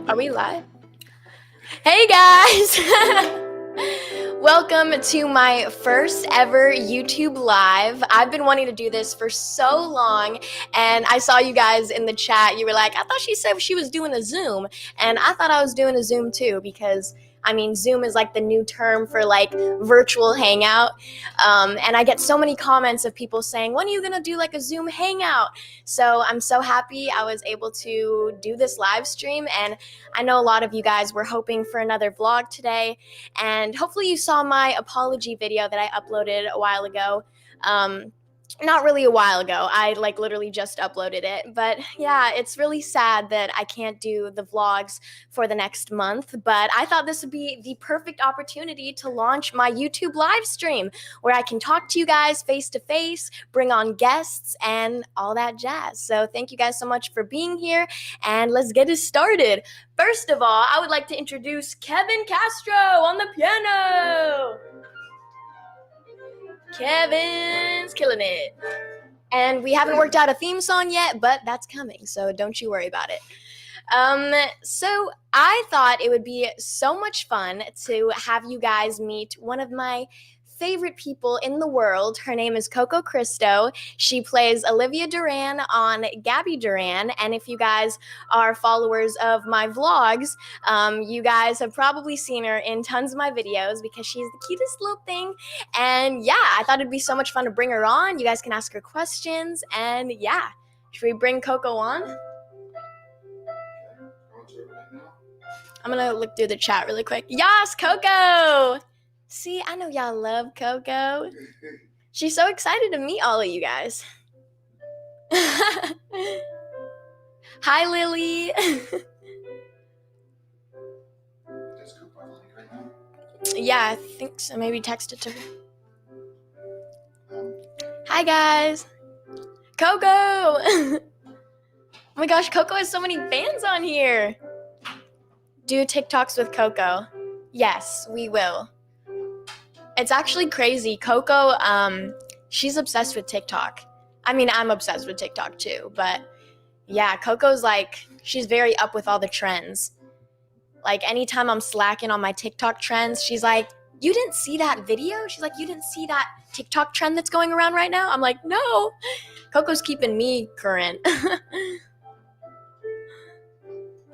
Are we live? Hey guys! Welcome to my first ever YouTube live. I've been wanting to do this for so long, and I saw you guys in the chat. You were like, I thought she said she was doing a Zoom, and I thought I was doing a Zoom too, because Zoom is like the new term for like virtual hangout. And I get so many comments of people saying, when are you gonna do like a Zoom hangout? So I'm so happy I was able to do this live stream, and I know a lot of you guys were hoping for another vlog today, and hopefully you saw my apology video that I uploaded a while ago. Not really a while ago. I literally just uploaded it. But yeah, it's really sad that I can't do the vlogs for the next month. But I thought this would be the perfect opportunity to launch my YouTube live stream where I can talk to you guys face to face, bring on guests, and all that jazz. So thank you guys so much for being here, and let's get it started. First of all, I would like to introduce Kevin Castro on the piano. Kevin's killing it. And we haven't worked out a theme song yet, but that's coming, so don't you worry about it. So I thought it would be so much fun to have you guys meet one of my favorite people in the world. Her name is Coco Cristo. She plays Olivia Duran on Gabby Duran, and if you guys are followers of my vlogs, you guys have probably seen her in tons of my videos because she's the cutest little thing. And yeah, I thought it'd be so much fun to bring her on. You guys can ask her questions, and yeah. Should we bring Coco on? I'm gonna look through the chat really quick. Yas, Coco! See, I know y'all love Coco. She's so excited to meet all of you guys. Hi, Lily. Yeah, I think so. Maybe text it to her. Hi, guys. Coco! Oh my gosh, Coco has so many fans on here. Do TikToks with Coco. Yes, we will. It's actually crazy. Coco, she's obsessed with TikTok. I'm obsessed with TikTok too, but yeah, Coco's she's very up with all the trends. Anytime I'm slacking on my TikTok trends, she's like, you didn't see that video? She's like, you didn't see that TikTok trend that's going around right now? I'm like, no. Coco's keeping me current.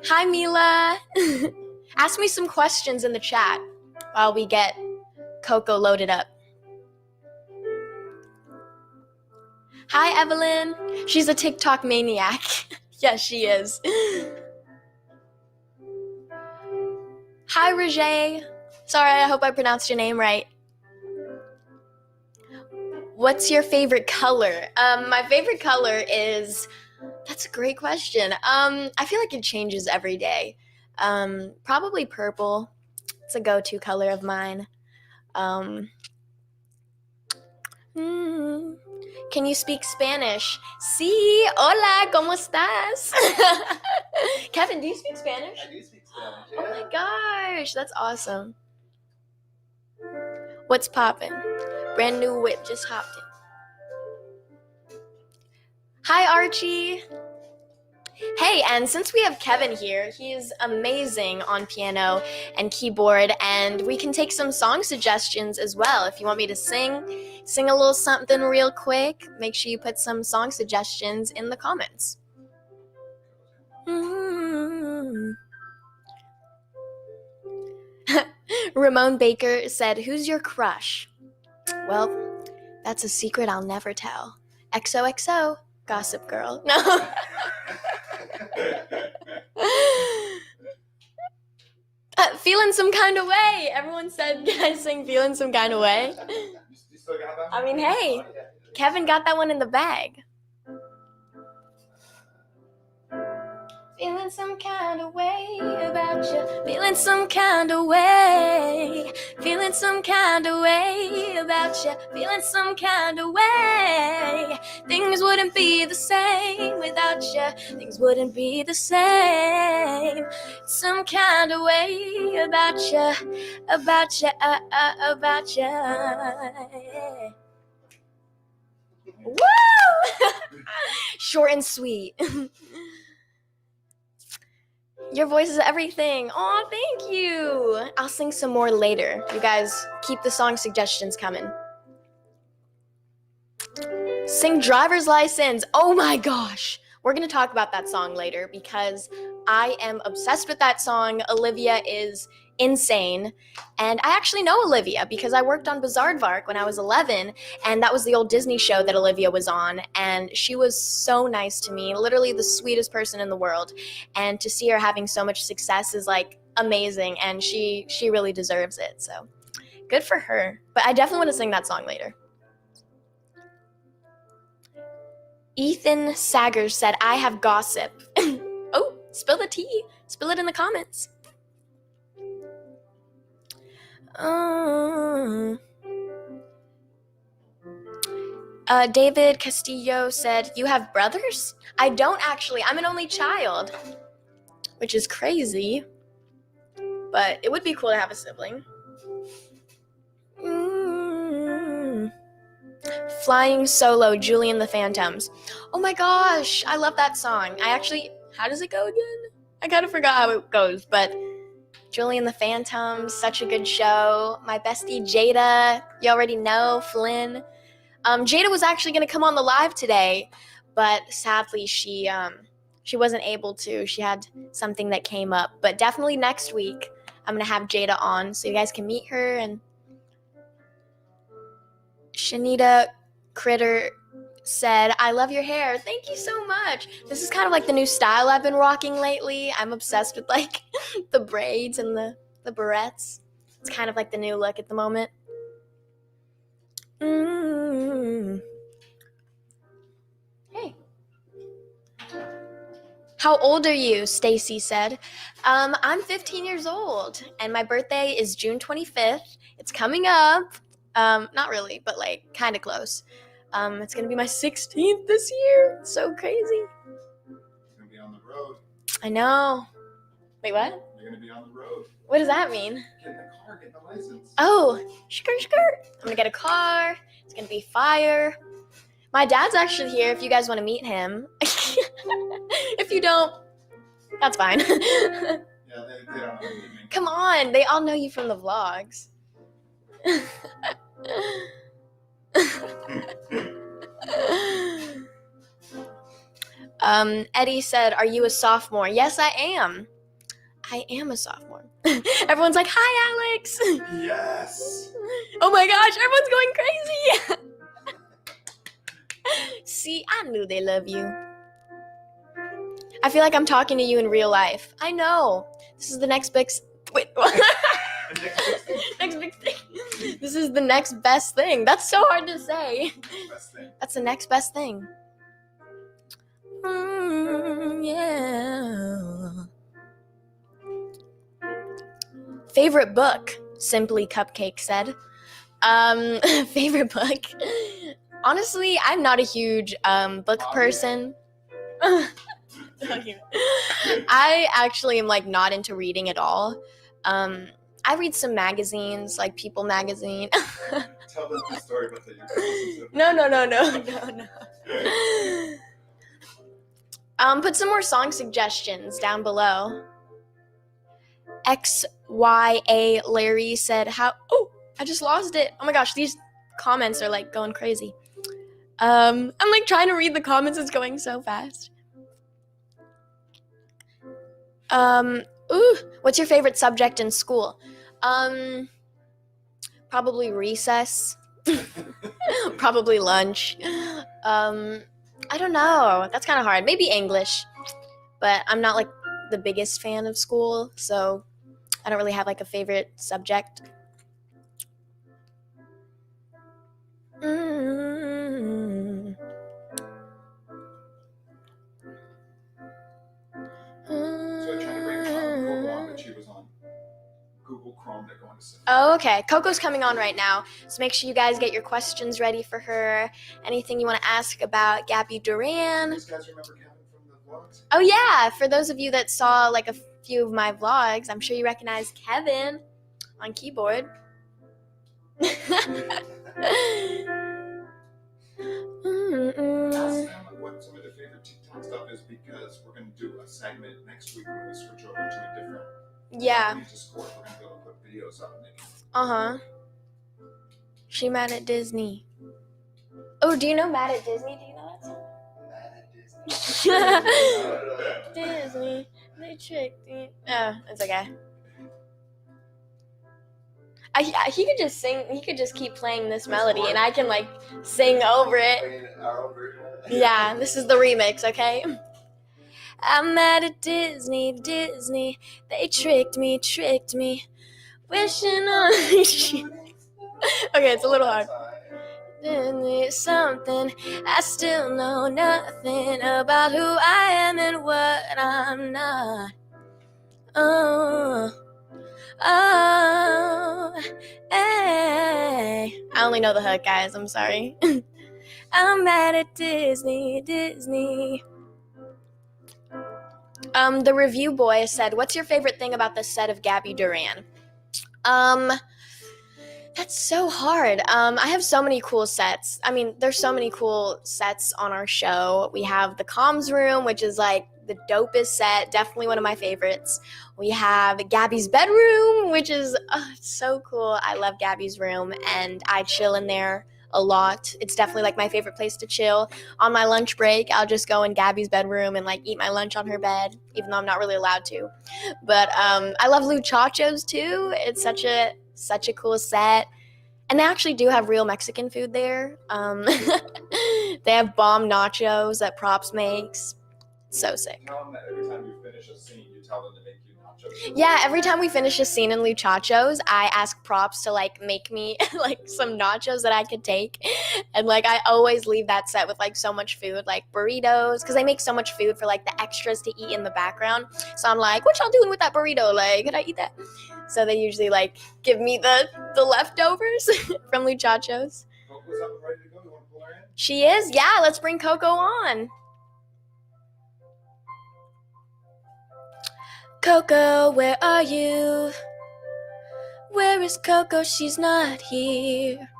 Hi, Mila. Ask me some questions in the chat while we get Coco loaded up. Hi, Evelyn. She's a TikTok maniac. Yes, she is. Hi, Roger. Sorry, I hope I pronounced your name right. What's your favorite color? My favorite color is... That's a great question. I feel like it changes every day. Probably purple. It's a go-to color of mine. Can you speak Spanish? Sí, hola, ¿cómo estás? Kevin, do you speak Spanish? I do speak Spanish, yeah. Oh my gosh, that's awesome. What's poppin'? Brand new whip, just hopped in. Hi, Archie. Hey, and since we have Kevin here, he's amazing on piano and keyboard, and we can take some song suggestions as well. If you want me to sing a little something real quick, make sure you put some song suggestions in the comments. Ramon Baker said, who's your crush? Well, that's a secret I'll never tell. XOXO, Gossip Girl. No. Feeling some kind of way. Everyone said, can I sing Feeling Some Kind of Way? You still got that? Hey, Kevin got that one in the bag. Feeling some kind of way about you. Feeling some kind of way. Feeling some kind of way about you. Feeling some kind of way. Things wouldn't be the same without you. Things wouldn't be the same. Some kind of way about you. About you. About you. Woo! Short and sweet. Your voice is everything. Aw, thank you. I'll sing some more later. You guys keep the song suggestions coming. Sing Driver's License. Oh my gosh. We're going to talk about that song later because I am obsessed with that song. Olivia is insane. And I actually know Olivia because I worked on Bizarrevark when I was 11, and that was the old Disney show that Olivia was on, and she was so nice to me, literally the sweetest person in the world. And to see her having so much success is like amazing, and she really deserves it. So good for her. But I definitely want to sing that song later. Ethan Saggers said, I have gossip. Oh, spill the tea. Spill it in the comments. David Castillo said, you have brothers? I don't actually. I'm an only child, which is crazy, but it would be cool to have a sibling. Flying Solo, Julie and the Phantoms. Oh my gosh, I love that song. How does it go again? I kind of forgot how it goes, but Julie and the Phantoms, such a good show. My bestie Jada, you already know, Flynn. Jada was actually going to come on the live today, but sadly she wasn't able to. She had something that came up, but definitely next week I'm going to have Jada on so you guys can meet her. And Shanita Critter said, I love your hair. Thank you so much. This is kind of like the new style I've been rocking lately. I'm obsessed with like the braids and the barrettes. It's kind of like the new look at the moment. Hey. How old are you? Stacy said. I'm 15 years old, and my birthday is June 25th. It's coming up. Not really, but like kind of close. It's gonna be my 16th this year. It's so crazy. You're gonna be on the road. I know. Wait, what? You're gonna be on the road. What does that mean? Get in the car, get the license. Oh, skirt. I'm gonna get a car. It's gonna be fire. My dad's actually here if you guys want to meet him. If you don't, that's fine. Yeah, they don't know you. Come on, they all know you from the vlogs. Eddie said, are you a sophomore? Yes, I am. I am a sophomore. Everyone's like, hi, Alex. Yes. Oh my gosh, everyone's going crazy. See, I knew they love you. I feel like I'm talking to you in real life. I know. This is the next big... Wait, what? Next big thing. This is the next best thing. That's so hard to say. Best thing. That's the next best thing. Yeah. Favorite book? Simply Cupcake said. Favorite book? Honestly, I'm not a huge book person. I actually am like not into reading at all. I read some magazines, like People magazine. Tell them the story about that you No. Put some more song suggestions down below. XYA Larry said, oh, I just lost it. Oh my gosh, these comments are like going crazy. I'm like trying to read the comments, it's going so fast. What's your favorite subject in school? Probably recess. Probably lunch. I don't know. That's kind of hard. Maybe English. But I'm not like the biggest fan of school, so I don't really have like a favorite subject. Google Chrome, they're going to send. Oh, okay. Coco's coming on right now, so make sure you guys get your questions ready for her. Anything you want to ask about Gabby Duran. You guys remember Kevin from the vlogs? Oh yeah, for those of you that saw like a few of my vlogs, I'm sure you recognize Kevin on keyboard. Ask them what some of their favorite TikToks stuff is because we're going to do a segment next week when we switch over to a different Yeah. Discord. We're going to be able to put videos up and they can. She mad at Disney. Oh, do you know Mad at Disney? Do you know that song? Mad at Disney. Disney, they tricked me. Oh, it's okay. He could just sing. He could just keep playing this melody, and I can like sing over it. Yeah, this is the remix, okay? I'm mad at Disney, Disney. They tricked me. Wishing on. Okay, it's a little hard. Disney something. I still know nothing about who I am and what I'm not. Oh, hey. I only know the hook, guys. I'm sorry. I'm mad at Disney. The review boy said, "What's your favorite thing about the set of Gabby Duran?" That's so hard. I have so many cool sets. I mean, there's so many cool sets on our show. We have the comms room, which is like the dopest set, definitely one of my favorites. We have Gabby's bedroom, which is so cool. I love Gabby's room, and I chill in there a lot. It's definitely like my favorite place to chill. On my lunch break, I'll just go in Gabby's bedroom and like eat my lunch on her bed, even though I'm not really allowed to. But I love Luchachos too. It's such a cool set. And they actually do have real Mexican food there. They have bomb nachos that Props makes. So sick. Tell them that every time you finish a scene, you tell them to make you nachos. Yeah, every time we finish a scene in Luchachos, I ask Props to like make me like some nachos that I could take. And like I always leave that set with like so much food, like burritos, because they make so much food for like the extras to eat in the background. So I'm like, what y'all doing with that burrito? Like, could I eat that? So they usually like give me the leftovers from Luchachos. Coco's up and ready to go. You want to pull her in? She is? Yeah, let's bring Coco on. Coco, where are you? Where is Coco? She's not here.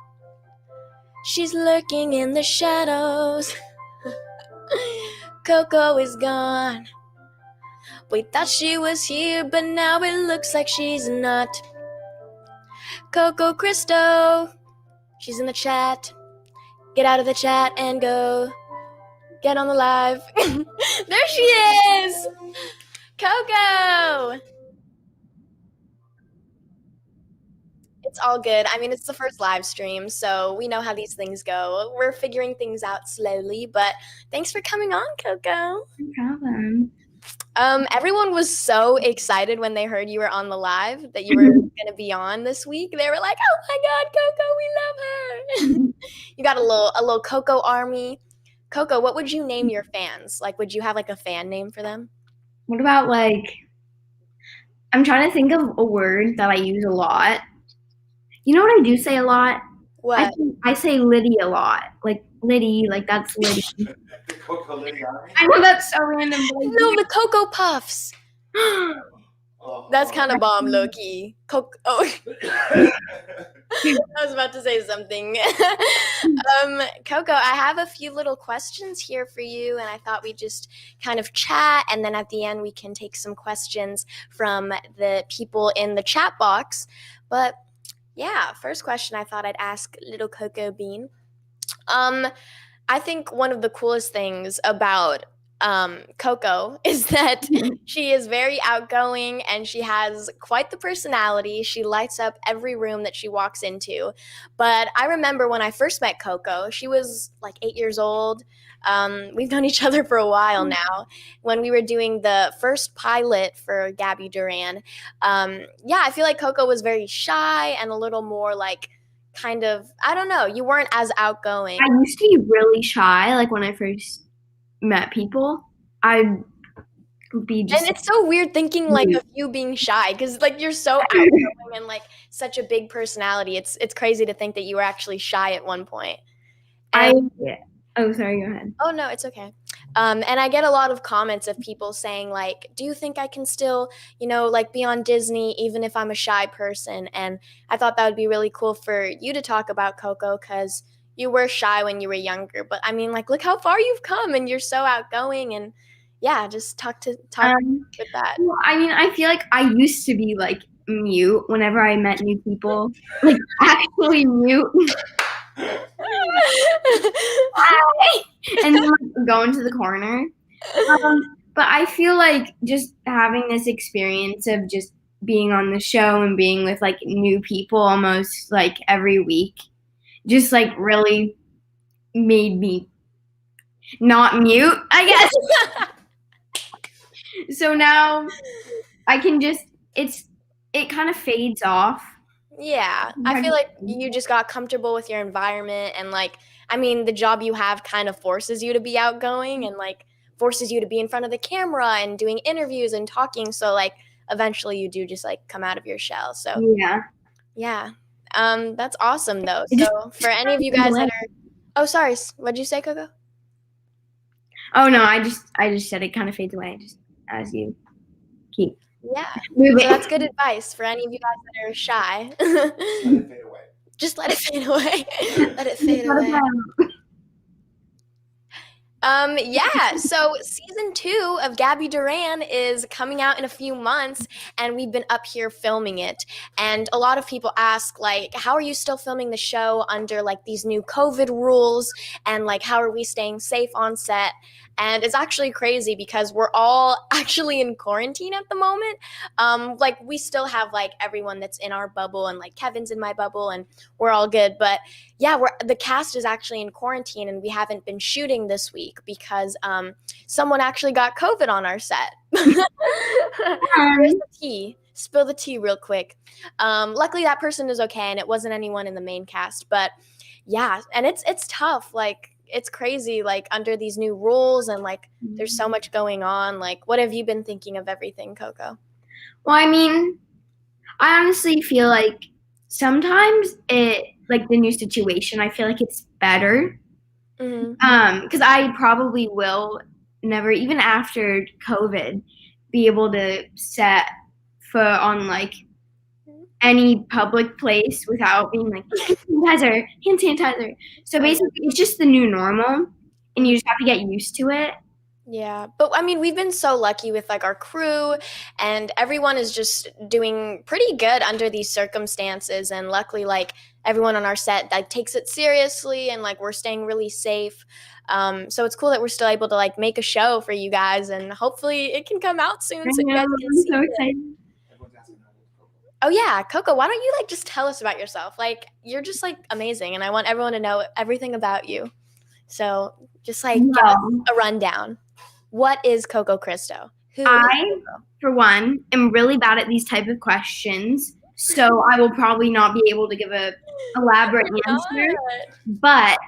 She's lurking in the shadows. Coco is gone. We thought she was here, but now it looks like she's not. Coco Cristo, she's in the chat. Get out of the chat and go. Get on the live. There she is! Coco! It's all good. I mean, it's the first live stream, so we know how these things go. We're figuring things out slowly, but thanks for coming on, Coco. No problem. Everyone was so excited when they heard you were on the live, that you were going to be on this week. They were like, "Oh my God, Coco, we love her." You got a little Coco army. Coco, what would you name your fans? Like, would you have like a fan name for them? What about like, I'm trying to think of a word that I use a lot. You know what I do say a lot? What? I say Liddy a lot. Like Liddy, like that's Liddy. The Coco Liddy Army? I know that's so random. But No, the Coco Puffs. Oh. That's kind of bomb, low-key. Oh. I was about to say something. Coco, I have a few little questions here for you, and I thought we'd just kind of chat, and then at the end we can take some questions from the people in the chat box. But yeah, first question I thought I'd ask little Coco Bean. I think one of the coolest things about Coco is that she is very outgoing and she has quite the personality. She lights up every room that she walks into. But I remember when I first met Coco, she was like 8 years old. We've known each other for a while now. When we were doing the first pilot for Gabby Duran, I feel like Coco was very shy and a little more like kind of, I don't know, you weren't as outgoing. I used to be really shy, like when I first met people. I'd be just. And it's so weird thinking like of you being shy, because like you're so outgoing and like such a big personality. It's crazy to think that you were actually shy at one point. Oh, sorry, go ahead. Oh, no, it's okay. And I get a lot of comments of people saying, like, do you think I can still, like be on Disney even if I'm a shy person? And I thought that would be really cool for you to talk about, Coco, because you were shy when you were younger, but I mean, like, look how far you've come, and you're so outgoing, and yeah, just talk with that. Well, I mean, I feel like I used to be like mute whenever I met new people, like actually mute, and then like, go into the corner. But I feel like just having this experience of just being on the show and being with like new people almost like every week just like really made me not mute, I guess. So now I can just it kind of fades off. Yeah, I feel like you just got comfortable with your environment, and like, I mean, the job you have kind of forces you to be outgoing and like forces you to be in front of the camera and doing interviews and talking. So like eventually you do just like come out of your shell. So Yeah. yeah. That's awesome though. It just So for any of you guys that are Oh, sorry. What'd you say, Coco? Oh no, I just said it kind of fades away just as you keep Yeah. moving. So that's good advice for any of you guys that are shy. Let it fade away. Just let it fade away. Let it fade away. Yeah, so season 2 of Gabby Duran is coming out in a few months, and we've been up here filming it. And a lot of people ask, like, how are you still filming the show under like these new COVID rules? And like, how are we staying safe on set? And it's actually crazy because we're all actually in quarantine at the moment. Like, we still have like everyone that's in our bubble, and like Kevin's in my bubble, and we're all good. But yeah, the cast is actually in quarantine, and we haven't been shooting this week because someone actually got COVID on our set. Here's the tea. Spill the tea real quick. Luckily, that person is okay, and it wasn't anyone in the main cast. But yeah, and it's tough. Like, it's crazy. Like, under these new rules, and like there's so much going on. Like, what have you been thinking of everything, Coco? Well, I mean, I honestly feel like sometimes like the new situation, I feel like it's better. Because I probably will never, even after COVID, be able to set foot on like any public place without being like hand sanitizer. So basically, it's just the new normal, and you just have to get used to it. Yeah, but I mean, we've been so lucky with like our crew, and everyone is just doing pretty good under these circumstances. And luckily, like everyone on our set like takes it seriously, and like we're staying really safe. So it's cool that we're still able to like make a show for you guys, and hopefully it can come out soon so you guys can see so it. excited. Everyone's asking how old Coco. Oh yeah, Coco, why don't you like just tell us about yourself? Like, you're just like amazing, and I want everyone to know everything about you. So just like give us a rundown. What is Coco Cristo? I, for one, am really bad at these type of questions, so I will probably not be able to give a elaborate answer. But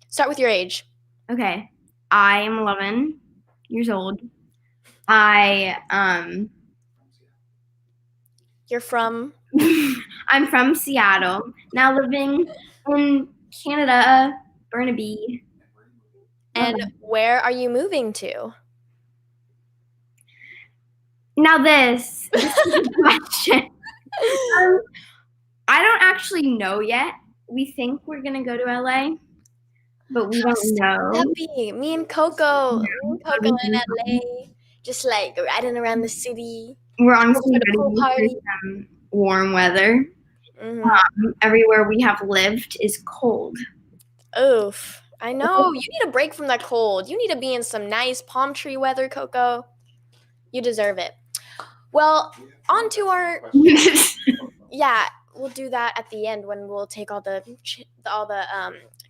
start with your age. Okay, I am 11 years old. You're from? I'm from Seattle, now living in Canada, Burnaby. And where are you moving to? Now this is a question. I don't actually know yet. We think we're gonna go to LA, but we don't know. That be me and Coco. Me and Coco in LA, just like riding around the city. We're honestly for the ready pool for party. some warm weather. Everywhere we have lived is cold. Oof. I know. You need a break from that cold. You need to be in some nice palm tree weather, Coco. You deserve it. Well, on to our yeah, we'll do that at the end when we'll take all the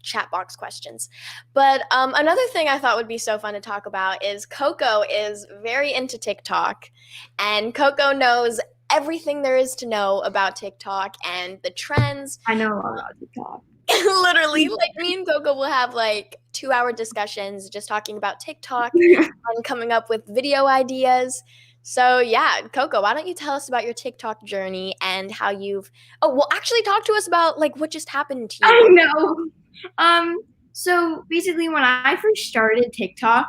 chat box questions. But another thing I thought would be so fun to talk about is Coco is very into TikTok, and Coco knows everything there is to know about TikTok and the trends. I know a lot about TikTok. Literally, like me and Coco will have like 2-hour discussions just talking about TikTok and coming up with video ideas. So yeah, Coco, why don't you tell us about your TikTok journey and how you've actually talk to us about like what just happened to you. I know. So basically when I first started TikTok,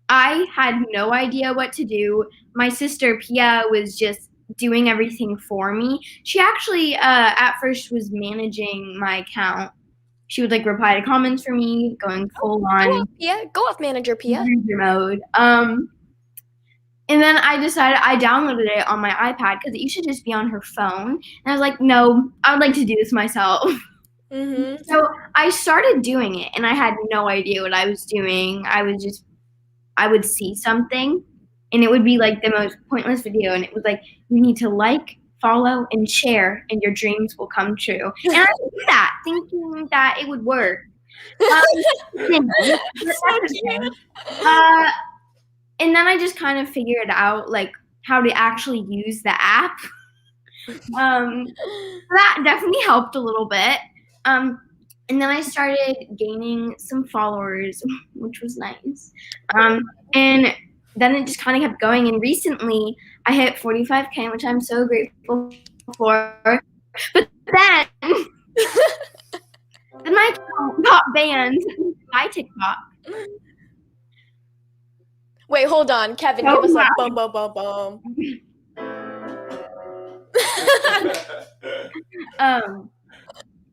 I had no idea what to do. My sister Pia was just doing everything for me. She actually at first was managing my account. She would like reply to comments for me, going full on Go off manager Pia. user mode. And then I decided I downloaded it on my iPad because it used to just be on her phone. And I was like, no, I would like to do this myself. Mm-hmm. So I started doing it, and I had no idea what I was doing. I would see something, and it would be like the most pointless video, and it was like, you need to like, follow, and share, and your dreams will come true. And I did that, thinking that it would work. And then I just kind of figured out like how to actually use the app. That definitely helped a little bit. And then I started gaining some followers, which was nice. And then it just kind of kept going. And recently I hit 45K, which I'm so grateful for. But then my account got banned by TikTok. Wait, hold on. Kevin, give us a boom, boom, boom, boom.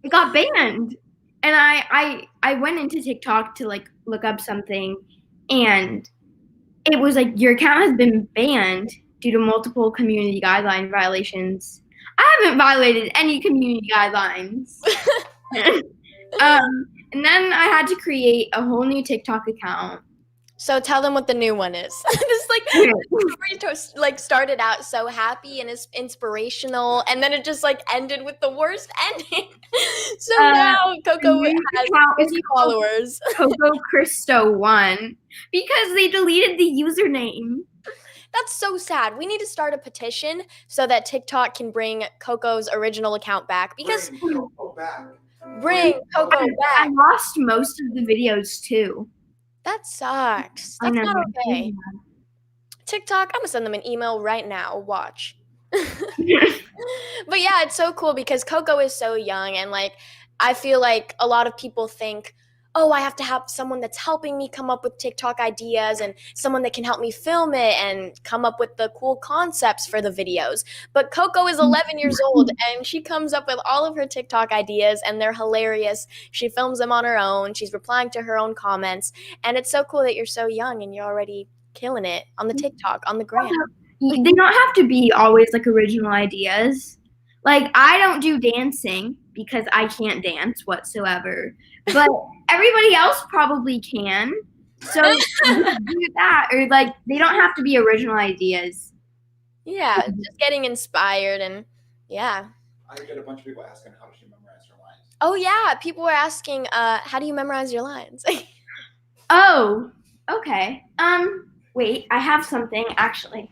It got banned. And I went into TikTok to like look up something, and it was like, your account has been banned due to multiple community guideline violations. I haven't violated any community guidelines. And then I had to create a whole new TikTok account. So tell them what the new one is. This like started out so happy and is inspirational, and then it just like ended with the worst ending. So now Coco has 50 followers. Coco Cristo 1 because they deleted the username. That's so sad. We need to start a petition so that TikTok can bring Coco's original account back. Because bring Coco back. I lost most of the videos too. That sucks. That's not okay. TikTok, I'm gonna send them an email right now. Watch. But yeah, it's so cool because Coco is so young, and like I feel like a lot of people think, oh, I have to have someone that's helping me come up with TikTok ideas and someone that can help me film it and come up with the cool concepts for the videos. But Coco is 11 years old, and she comes up with all of her TikTok ideas, and they're hilarious. She films them on her own. She's replying to her own comments. And it's so cool that you're so young and you're already killing it on the TikTok, on the gram. They don't have to be always like original ideas. Like, I don't do dancing because I can't dance whatsoever. But everybody else probably can. So do that. Or like, they don't have to be original ideas. Yeah, just getting inspired, and yeah. I get a bunch of people asking, how does she memorize her lines? Oh yeah, people were asking, how do you memorize your lines? Oh, okay. Wait, I have something actually.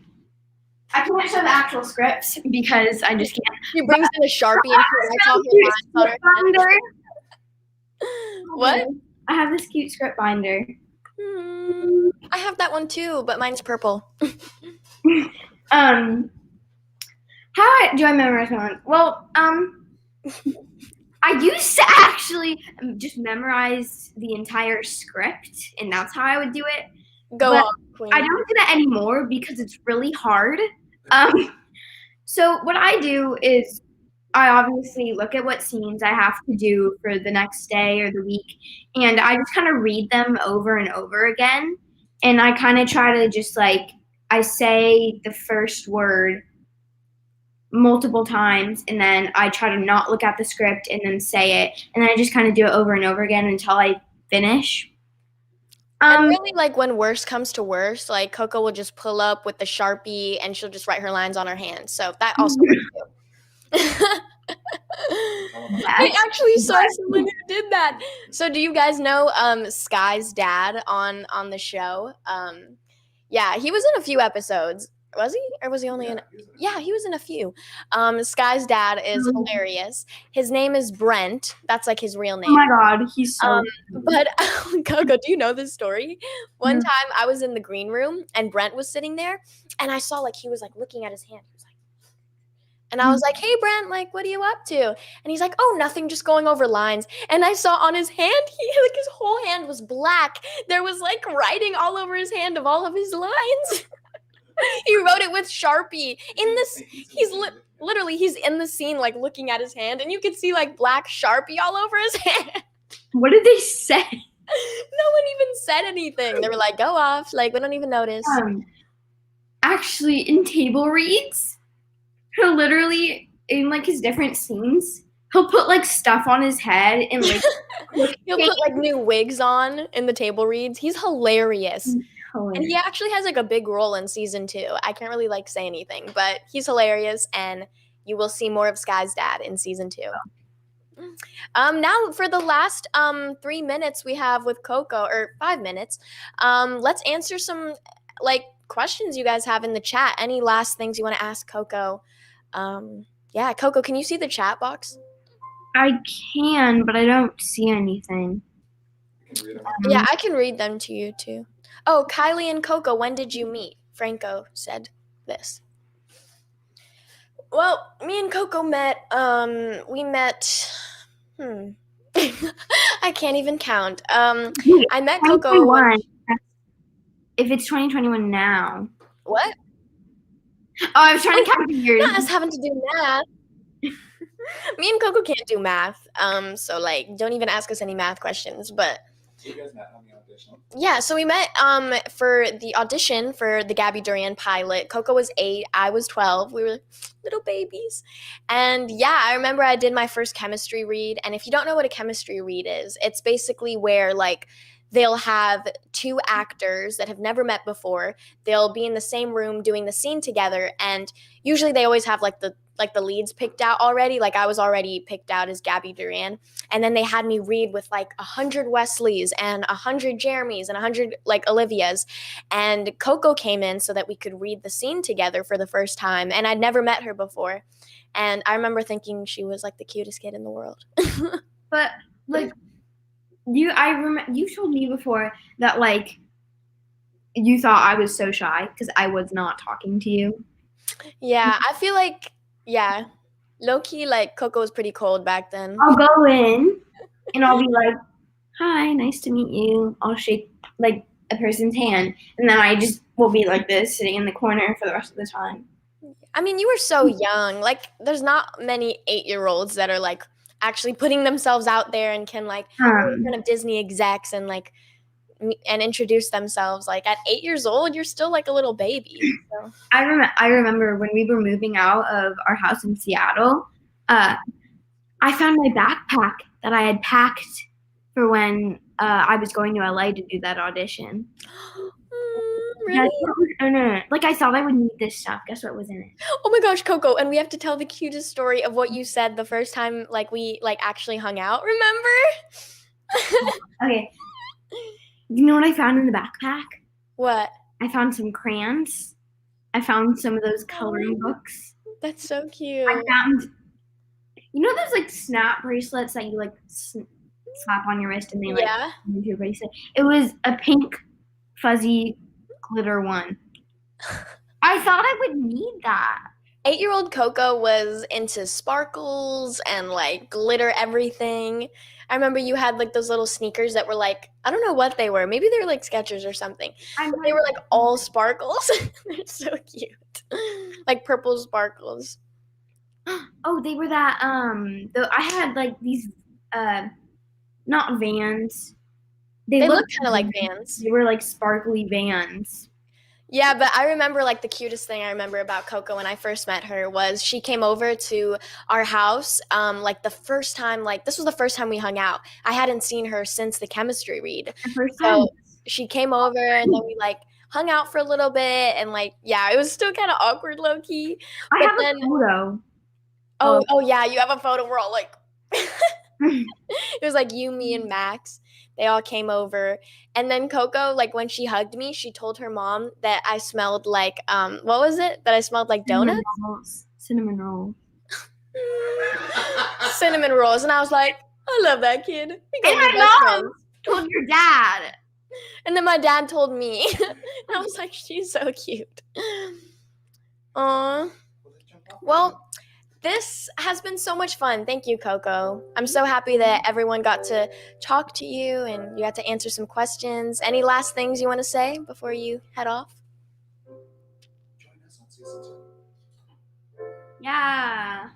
I can't show the actual scripts because I just can't. She brings in a Sharpie and she writes all her lines on her head. What? I have this cute script binder. I have that one too, but mine's purple. How do I memorize my lines? Well, I used to actually just memorize the entire script, and that's how I would do it. Go on, Queen. I don't do that anymore because it's really hard. So what I do is I obviously look at what scenes I have to do for the next day or the week, and I just kind of read them over and over again. And I kind of try to just like, I say the first word multiple times, and then I try to not look at the script and then say it. And then I just kind of do it over and over again until I finish. And really, like, when worst comes to worst, like, Coco will just pull up with the Sharpie and she'll just write her lines on her hand. So that also works too. I actually saw someone who did that. So do you guys know Sky's dad on the show? Yeah, he was in a few episodes. Was he? Or was he only in? Yeah, he was in a few. Sky's dad is hilarious. His name is Brent. That's like his real name. Oh my God, he's so But Coco, do you know this story? One time I was in the green room and Brent was sitting there, and I saw like he was like looking at his hand. He was like, and I was like, "Hey Brent, like what are you up to?" And he's like, "Oh, nothing, just going over lines." And I saw on his hand, like his whole hand was black. There was like writing all over his hand of all of his lines. He wrote wrote it with Sharpie in this. Literally he's in the scene like looking at his hand, and you could see like black Sharpie all over his hand. What did they say? No one even said anything. They were like, "Go off!" Like we don't even notice. Actually, in table reads, he'll literally in like his different scenes, he'll put like stuff on his head and like he'll put like new wigs on in the table reads. He's hilarious. And he actually has like a big role in season 2. I can't really like say anything, but he's hilarious, and you will see more of Sky's dad in season 2. Now for the last 3 minutes we have with Coco, or 5 minutes, let's answer some like questions you guys have in the chat. Any last things you want to ask Coco? Yeah, Coco, can you see the chat box? I can, but I don't see anything. Yeah, I can read them to you too. Oh, Kylie and Coco, when did you meet? Franco said this. Well, me and Coco met, we met, I can't even count. I met Coco when... If it's 2021 now. What? Oh, I was trying to count the years. Not us having to do math. Me and Coco can't do math, so like, don't even ask us any math questions, but... You guys met on the audition? Yeah, so we met for the audition for the Gabby Duran pilot. Coco was 8, I was 12. We were little babies. And yeah, I remember I did my first chemistry read. And if you don't know what a chemistry read is, it's basically where like they'll have 2 actors that have never met before. They'll be in the same room doing the scene together, and usually they always have like the leads picked out already. Like I was already picked out as Gabby Duran, and then they had me read with like 100 Wesleys and 100 Jeremys and 100 like Olivias, and Coco came in so that we could read the scene together for the first time, and I'd never met her before, and I remember thinking she was like the cutest kid in the world. But like you told me before that like you thought I was so shy because I was not talking to you. Yeah, I feel like, yeah, low-key, like, Coco was pretty cold back then. I'll go in, and I'll be like, hi, nice to meet you. I'll shake, like, a person's hand, and then I just will be like this, sitting in the corner for the rest of the time. I mean, you were so young. Like, there's not many 8-year-olds that are, like, actually putting themselves out there and can, like, in front of Disney execs and, like, and introduce themselves. Like at 8 years old, you're still like a little baby. So. I remember when we were moving out of our house in Seattle, I found my backpack that I had packed for when I was going to LA to do that audition. Really? No. Like I thought I would need this stuff. Guess what was in it? Oh my gosh, Coco! And we have to tell the cutest story of what you said the first time, like we like actually hung out. Remember? Okay. You know what I found in the backpack? What? I found some crayons. I found some of those coloring books. That's so cute. I found, you know those like snap bracelets that you like slap on your wrist and they like into your bracelet? It was a pink fuzzy glitter one. I thought I would need that. 8-year-old Coco was into sparkles and like glitter everything. I remember you had like those little sneakers that were like, I don't know what they were. Maybe they were like Skechers or something. They were like all sparkles. They're so cute. Like purple sparkles. Oh, they were that I had like these not Vans. They looked kind of like Vans. They were like sparkly Vans. Yeah, but I remember like the cutest thing I remember about Coco when I first met her was she came over to our house like the first time, like this was the first time we hung out. I hadn't seen her since the chemistry read. So she came over and then we like hung out for a little bit and like, yeah, it was still kind of awkward low key. I have a photo. Oh yeah, you have a photo. We're all like, it was like you, me, and Max. They all came over. And then Coco, like when she hugged me, she told her mom that I smelled like, what was it? That I smelled like donuts? Cinnamon rolls. Cinnamon rolls. And I was like, I love that kid. And my mom told your dad. And then my dad told me. And I was like, she's so cute. Aww. Well, this has been so much fun. Thank you, Coco. I'm so happy that everyone got to talk to you and you got to answer some questions. Any last things you want to say before you head off? Join us on season 2. Yeah.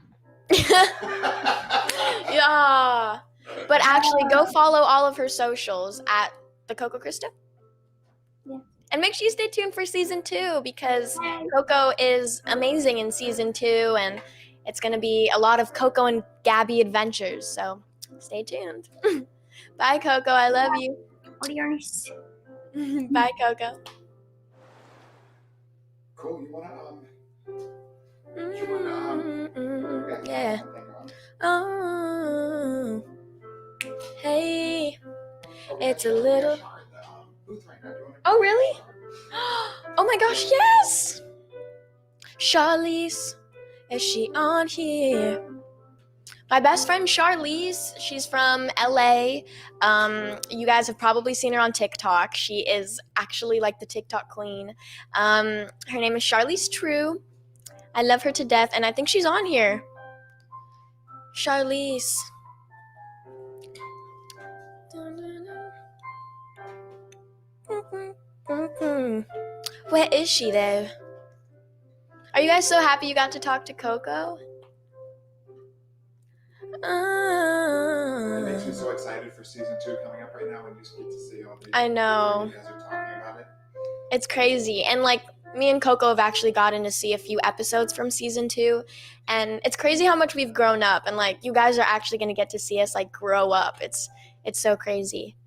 Yeah. But actually, go follow all of her socials at the Coco Krista. Yeah. And make sure you stay tuned for season 2 because Coco is amazing in season 2, and it's going to be a lot of Coco and Gabby adventures. So stay tuned. Bye, Coco. I love you. Adios. Bye, Coco. Cool. You wanna Yeah. Oh. Hey. It's a little. Oh, really? Oh my gosh, yes! Charlize, is she on here? My best friend Charlize, she's from LA. You guys have probably seen her on TikTok. She is actually like the TikTok queen. Her name is Charlize True. I love her to death, and I think she's on here. Charlize. Where is she though? Are you guys so happy you got to talk to Coco? It makes me so excited for season 2 coming up right now when you get to see all these. I know. You guys are talking about it. It's crazy. And like me and Coco have actually gotten to see a few episodes from season 2, and it's crazy how much we've grown up, and like you guys are actually going to get to see us like grow up. It's so crazy.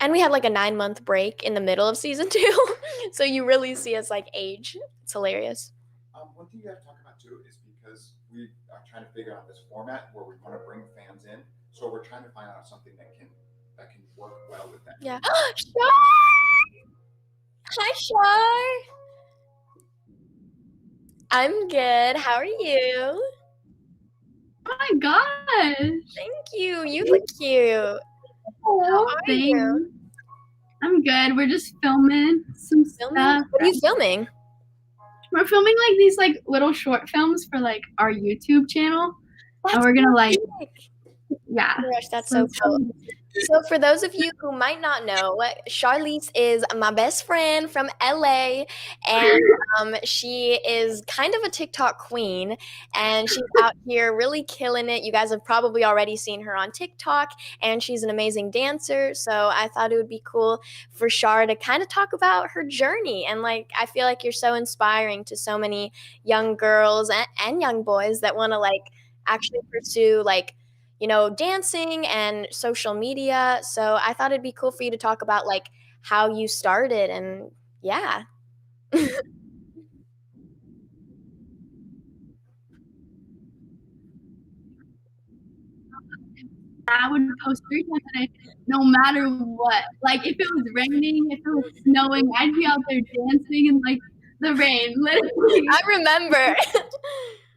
And we had like a 9-month break in the middle of season 2, so you really see us like age. It's hilarious. One thing you have to talk about too is because we are trying to figure out this format where we want to bring fans in, so we're trying to find out something that can work well with them. Yeah. Shar! Hi, Shar. I'm good. How are you? Oh my gosh. Thank you. You look cute. How are you? I'm good. We're just filming some stuff. What are you filming? We're filming like these like little short films for like our YouTube channel. And we're gonna like, yeah. Oh my gosh, that's so cool. So for those of you who might not know, Charlize is my best friend from LA, and she is kind of a TikTok queen, and she's out here really killing it. You guys have probably already seen her on TikTok, and she's an amazing dancer. So I thought it would be cool for Char to kind of talk about her journey. And like, I feel like you're so inspiring to so many young girls and young boys that want to like actually pursue like, you know, dancing and social media. So I thought it'd be cool for you to talk about like how you started, and yeah. I would post 3 times a day, no matter what. Like if it was raining, if it was snowing, I'd be out there dancing in like the rain, literally. I remember.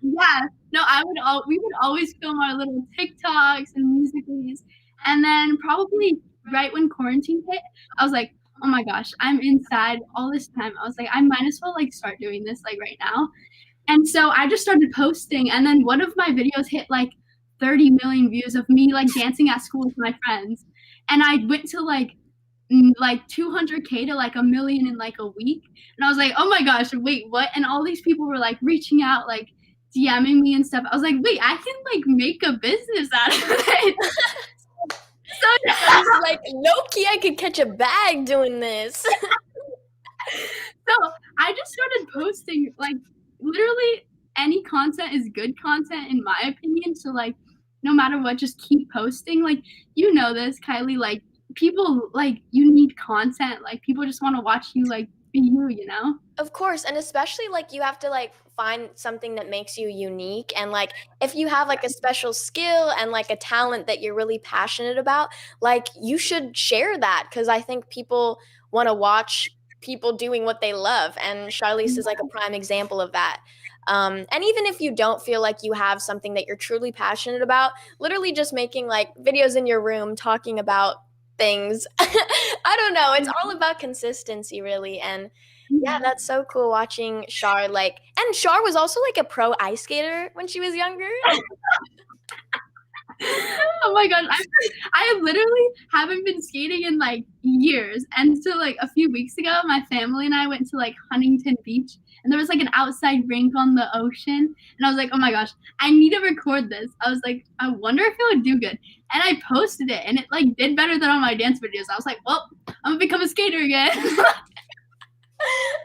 Yeah. No, we would always film our little TikToks and musicals. And then probably right when quarantine hit, I was like, oh my gosh, I'm inside all this time. I was like, I might as well like start doing this like right now. And so I just started posting, and then one of my videos hit like 30 million views of me like dancing at school with my friends. And I went to like 200K to like 1 million in like a week. And I was like, oh my gosh, wait, what? And all these people were like reaching out, like DMing me and stuff. I was like, wait, I can like make a business out of it. So I was like, low key, I could catch a bag doing this. So I just started posting, like literally any content is good content in my opinion. So like no matter what, just keep posting. Like, you know this, Kylie, like people like you need content. Like people just want to watch you like be you, you know? Of course, and especially like you have to like find something that makes you unique, and like if you have like a special skill and like a talent that you're really passionate about, like you should share that, because I think people want to watch people doing what they love, and Charlize is like a prime example of that. And even if you don't feel like you have something that you're truly passionate about, literally just making like videos in your room talking about things. I don't know. It's all about consistency, really. And yeah, that's so cool watching Char. Like, and Char was also like a pro ice skater when she was younger. Oh my gosh, I literally haven't been skating in like years. And so like a few weeks ago, my family and I went to like Huntington Beach, and there was like an outside rink on the ocean, and I was like, oh my gosh, I need to record this. I was like, I wonder if it would do good, and I posted it, and it like did better than all my dance videos. I was like, well, I'm gonna become a skater again.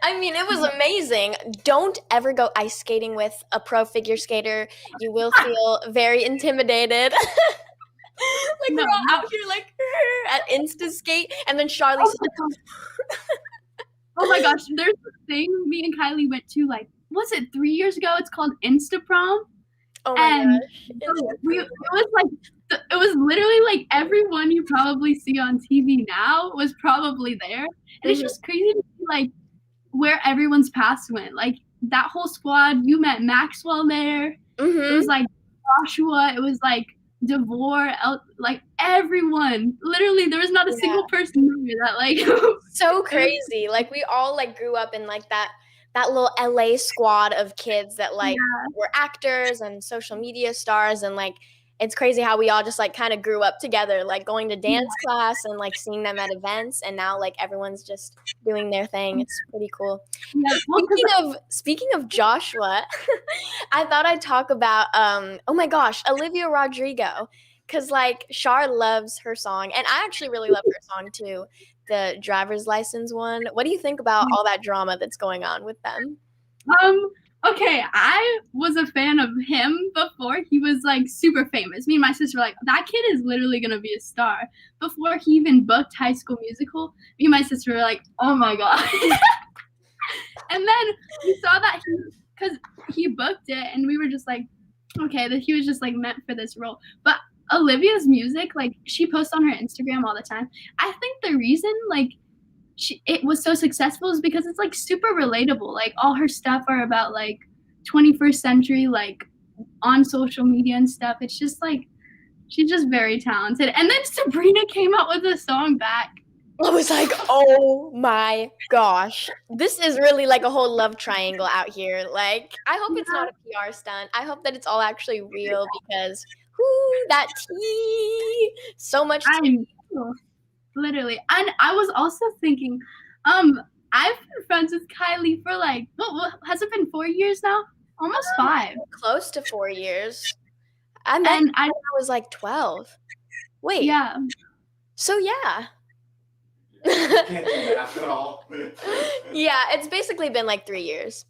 I mean, it was amazing. Don't ever go ice skating with a pro figure skater. You will feel very intimidated. Like No, we're all out here like at Insta Skate, and then Charlie's oh my gosh, there's this thing me and Kylie went to, like, was it 3 years ago? It's called Insta Prom. oh my And gosh. it was literally like everyone you probably see on TV now was probably there. And it's just crazy to see like where everyone's paths went. Like that whole squad, you met Maxwell there. It was like Joshua, it was like Devore, like everyone. Literally, there was not a single person there that like so crazy. Like we all like grew up in like that little LA squad of kids that like were actors and social media stars, and like it's crazy how we all just like kind of grew up together, like going to dance class and like seeing them at events, and now like everyone's just doing their thing. It's pretty cool. Speaking of Joshua, I thought I'd talk about oh my gosh, Olivia Rodrigo, because like Char loves her song, and I actually really love her song too, the driver's license one. What do you think about all that drama that's going on with them? Okay, I was a fan of him before he was like super famous. Me and my sister were like, that kid is literally gonna be a star. Before he even booked High School Musical, me and my sister were like, oh my god. And then we saw that because he booked it, and we were just like, okay, that he was just like meant for this role. But Olivia's music, like she posts on her Instagram all the time. I think the reason like it was so successful is because it's like super relatable. Like all her stuff are about like 21st century, like on social media and stuff. It's just like she's just very talented. And then Sabrina came out with a song back. I was like, oh my gosh, this is really like a whole love triangle out here. Like, I hope it's not a PR stunt. I hope that it's all actually real, because that tea, so much tea. Literally. And I was also thinking, I've been friends with Kylie for like, what has it been 4 years now? Almost 5. Close to 4 years. I met when I was like 12. Wait. Yeah. So yeah. Can't do that at all. Yeah, it's basically been like 3 years.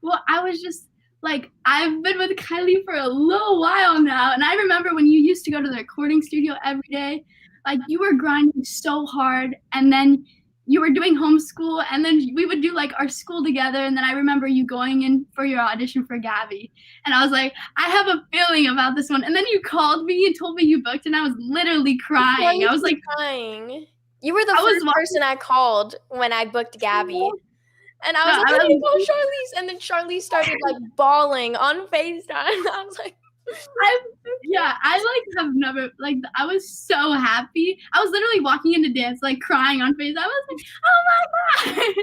Well, I was just like, I've been with Kylie for a little while now, and I remember when you used to go to the recording studio every day. Like you were grinding so hard, and then you were doing homeschool, and then we would do like our school together. And then I remember you going in for your audition for Gabby, and I was like, I have a feeling about this one. And then you called me and told me you booked, and I was literally crying. I was like crying. You were the first person I called when I booked Gabby. And I was like, I call Charlize. And then Charlize started like bawling on FaceTime. I was like, I like have never like I was so happy. I was literally walking into dance like crying on FaceTime. I was like, oh my god.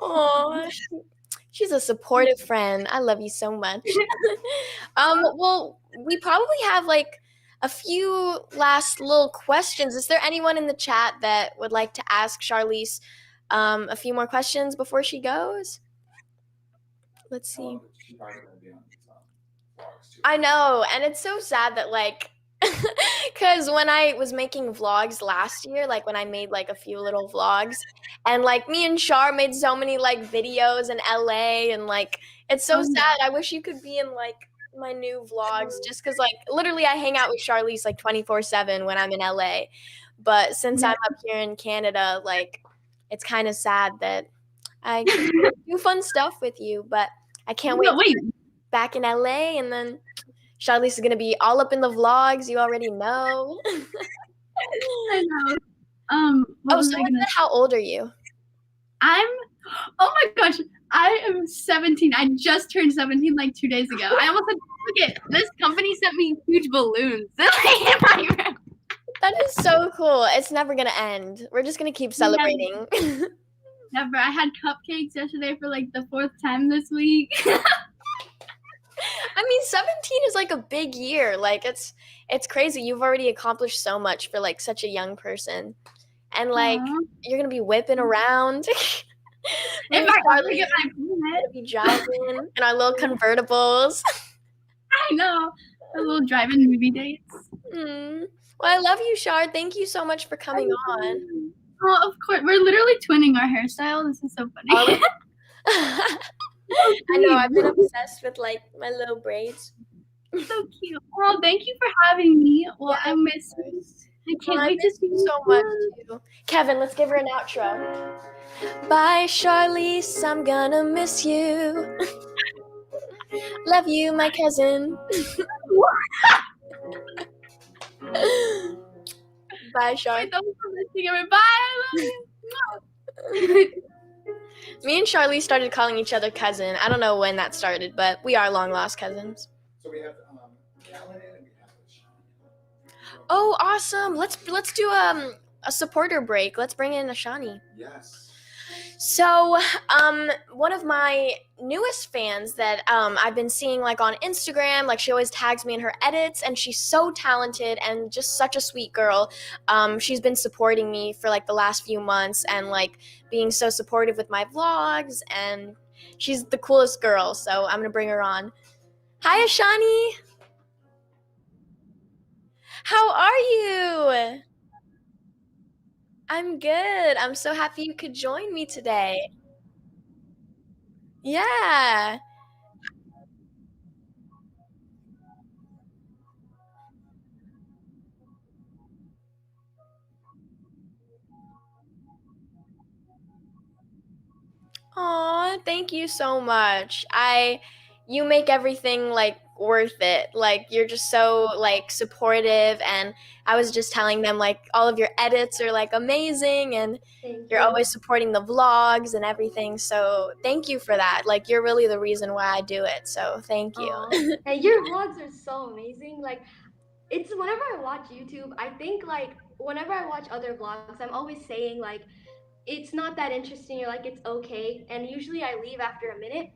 Oh, she's a supportive friend. I love you so much. Well, we probably have like a few last little questions. Is there anyone in the chat that would like to ask Charlize a few more questions before she goes? Let's see. I know, and it's so sad that like, because when I was making vlogs last year, like when I made like a few little vlogs, and like me and Char made so many like videos in LA, and like it's so sad. I wish you could be in like my new vlogs, just because like literally I hang out with Charlize like 24/7 when I'm in LA, but since I'm up here in Canada, like it's kind of sad that I do fun stuff with you, but I can't wait. Back in LA, and then Charlize is gonna be all up in the vlogs. You already know. I know. How old are you? Oh my gosh, I am 17. I just turned 17 like 2 days ago. I almost look at this company sent me huge balloons. That is so cool. It's never gonna end. We're just gonna keep celebrating. Never. I had cupcakes yesterday for like the 4th time this week. I mean, 17 is like a big year. Like it's crazy. You've already accomplished so much for like such a young person, and like you're gonna be whipping around. If and I ever Charlie get my permit, gonna be driving in our little convertibles. I know. A little drive-in movie dates. Mm. Well, I love you, Shard. Thank you so much for coming on. Well, of course, we're literally twinning our hairstyle. This is so funny. Are we? I know, I've been obsessed with like my little braids. So cute. Well, thank you for having me. Well, Yeah, I miss you. I can't I wait to miss see you you so much soon. too. Kevin, let's give her an outro. Bye, Charlize. I'm gonna miss you. Love you, my cousin. Bye, Char. Wait, that was so nice to hear. Bye. I love you. Me and Charlize started calling each other cousin. I don't know when that started, but we are long lost cousins. So we have Callan and we have Shani. Oh, awesome! Let's do a supporter break. Let's bring in Ashani. Yes. So, one of my newest fans that I've been seeing like on Instagram, like she always tags me in her edits, and she's so talented and just such a sweet girl. She's been supporting me for like the last few months and like being so supportive with my vlogs, and she's the coolest girl. So I'm gonna bring her on. Hi, Ashani. How are you? I'm good. I'm so happy you could join me today. Yeah. Aw, thank you so much. You make everything like worth it. Like you're just so like supportive, and I was just telling them like all of your edits are like amazing, and Thank you're you. always supporting the vlogs and everything. So thank you for that. Like you're really the reason why I do it. So thank you. Aw. Hey, your vlogs are so amazing. Like, it's whenever I watch YouTube, I think like whenever I watch other vlogs, I'm always saying like it's not that interesting or like it's okay, and usually I leave after a minute.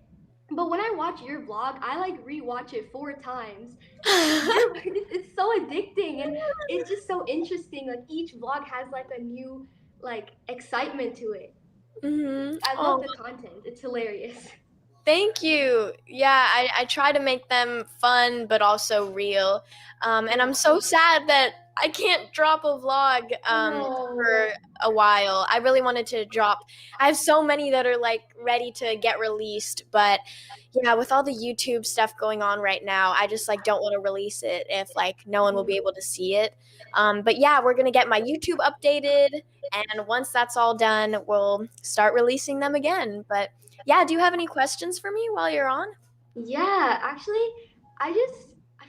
But when I watch your vlog, I like rewatch it 4 times. It's so addicting and it's just so interesting. Like each vlog has like a new like excitement to it. Mm-hmm. I love the content. It's hilarious. Thank you. Yeah, I try to make them fun but also real. And I'm so sad that I can't drop a vlog for a while. I really wanted to drop. I have so many that are like ready to get released, but yeah, with all the YouTube stuff going on right now, I just like don't want to release it if like no one will be able to see it. But yeah, we're gonna get my YouTube updated, and once that's all done, we'll start releasing them again. But yeah, do you have any questions for me while you're on? Yeah, actually, I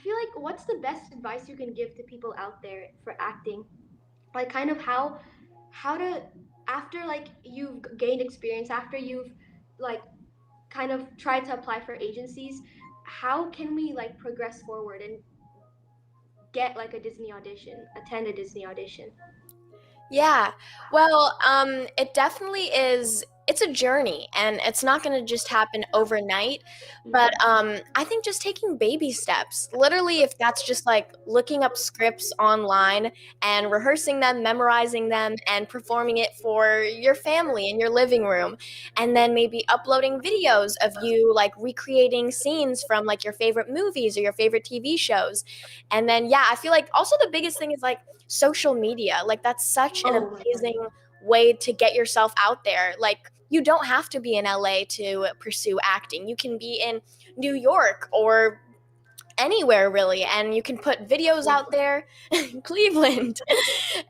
feel like what's the best advice you can give to people out there for acting? Like kind of how to after like you've gained experience, after you've like kind of tried to apply for agencies, how can we like progress forward and get like a Disney audition, attend a Disney audition? Yeah. Well, it definitely is. It's a journey, and it's not going to just happen overnight. But I think just taking baby steps, literally, if that's just like looking up scripts online and rehearsing them, memorizing them, and performing it for your family in your living room, and then maybe uploading videos of you like recreating scenes from like your favorite movies or your favorite TV shows. And then, yeah, I feel like also the biggest thing is like social media. Like that's such an Oh my amazing God. way to get yourself out there. Like you don't have to be in LA to pursue acting. You can be in New York or anywhere really, and you can put videos out there. Cleveland.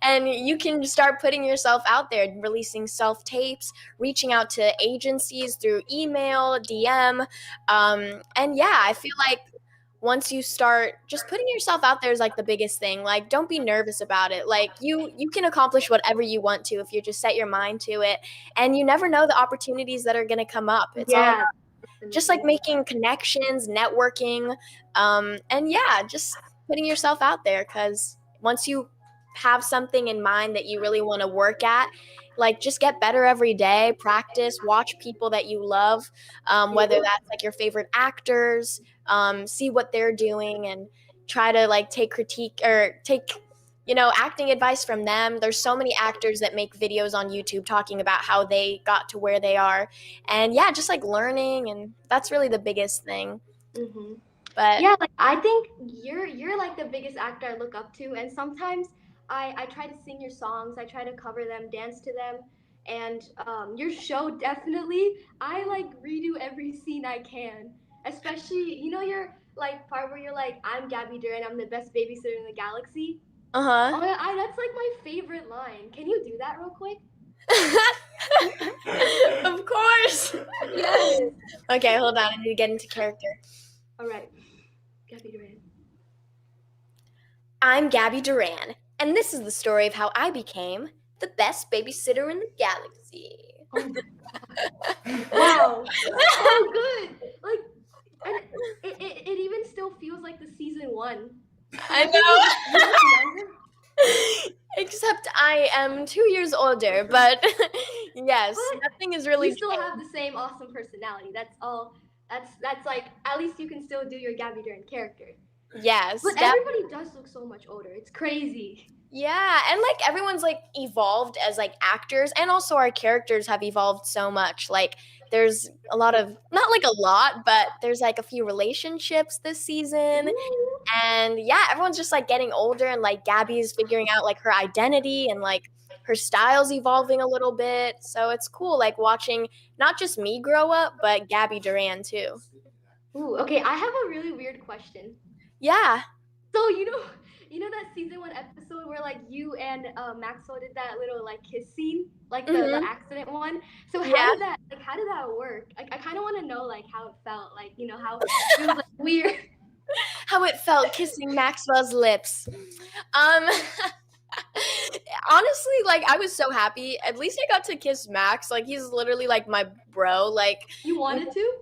And you can start putting yourself out there, releasing self tapes, reaching out to agencies through email, DM. And yeah, I feel like once you start just putting yourself out there is like the biggest thing. Like don't be nervous about it. Like you can accomplish whatever you want to if you just set your mind to it, and you never know the opportunities that are going to come up. It's all Yeah, just like making connections, networking, and yeah, just putting yourself out there, because once you have something in mind that you really want to work at, like just get better every day, practice, watch people that you love, whether that's like your favorite actors, see what they're doing, and try to like take critique or take acting advice from them. There's so many actors that make videos on YouTube talking about how they got to where they are. And yeah, just like learning, and that's really the biggest thing. Mm-hmm. But yeah, like I think you're like the biggest actor I look up to, and sometimes I try to sing your songs, I try to cover them, dance to them, and your show definitely I like redo every scene I can, especially your like part where you're like I'm Gabby Duran, I'm the best babysitter in the galaxy. uh-huh. Oh, that's like my favorite line. Can you do that real quick? Of course. Yes. Okay, hold on. I need to get into character. All right, Gabby Duran. I'm Gabby Duran, and this is the story of how I became the best babysitter in the galaxy. Oh my god! Wow, so good. Like, and it even still feels like the season one. I Like you look younger. know. Except I am 2 years older, but yes, But nothing is really you still changed. have the same awesome personality. That's all. That's like at least you can still do your Gabby Duran character. Yes, But everybody does look so much older. It's crazy. yeah, and like everyone's like evolved as like actors, and also our characters have evolved so much. Like there's a lot of, not like a lot, but there's like a few relationships this season. Ooh. And yeah, everyone's just like getting older, and like Gabby's figuring out like her identity, and like her style's evolving a little bit. So it's cool like watching not just me grow up, but Gabby Duran too. Ooh, okay, I have a really weird question. Yeah. So you know that season one episode where like you and Maxwell did that little like kiss scene, like the Mhm. accident one. So Yeah. how did that work? Like I kind of want to know like how it felt, like how it was like weird. How it felt kissing Maxwell's lips. Um Honestly, like I was so happy. At least I got to kiss Max. Like he's literally like my bro. Like You wanted to?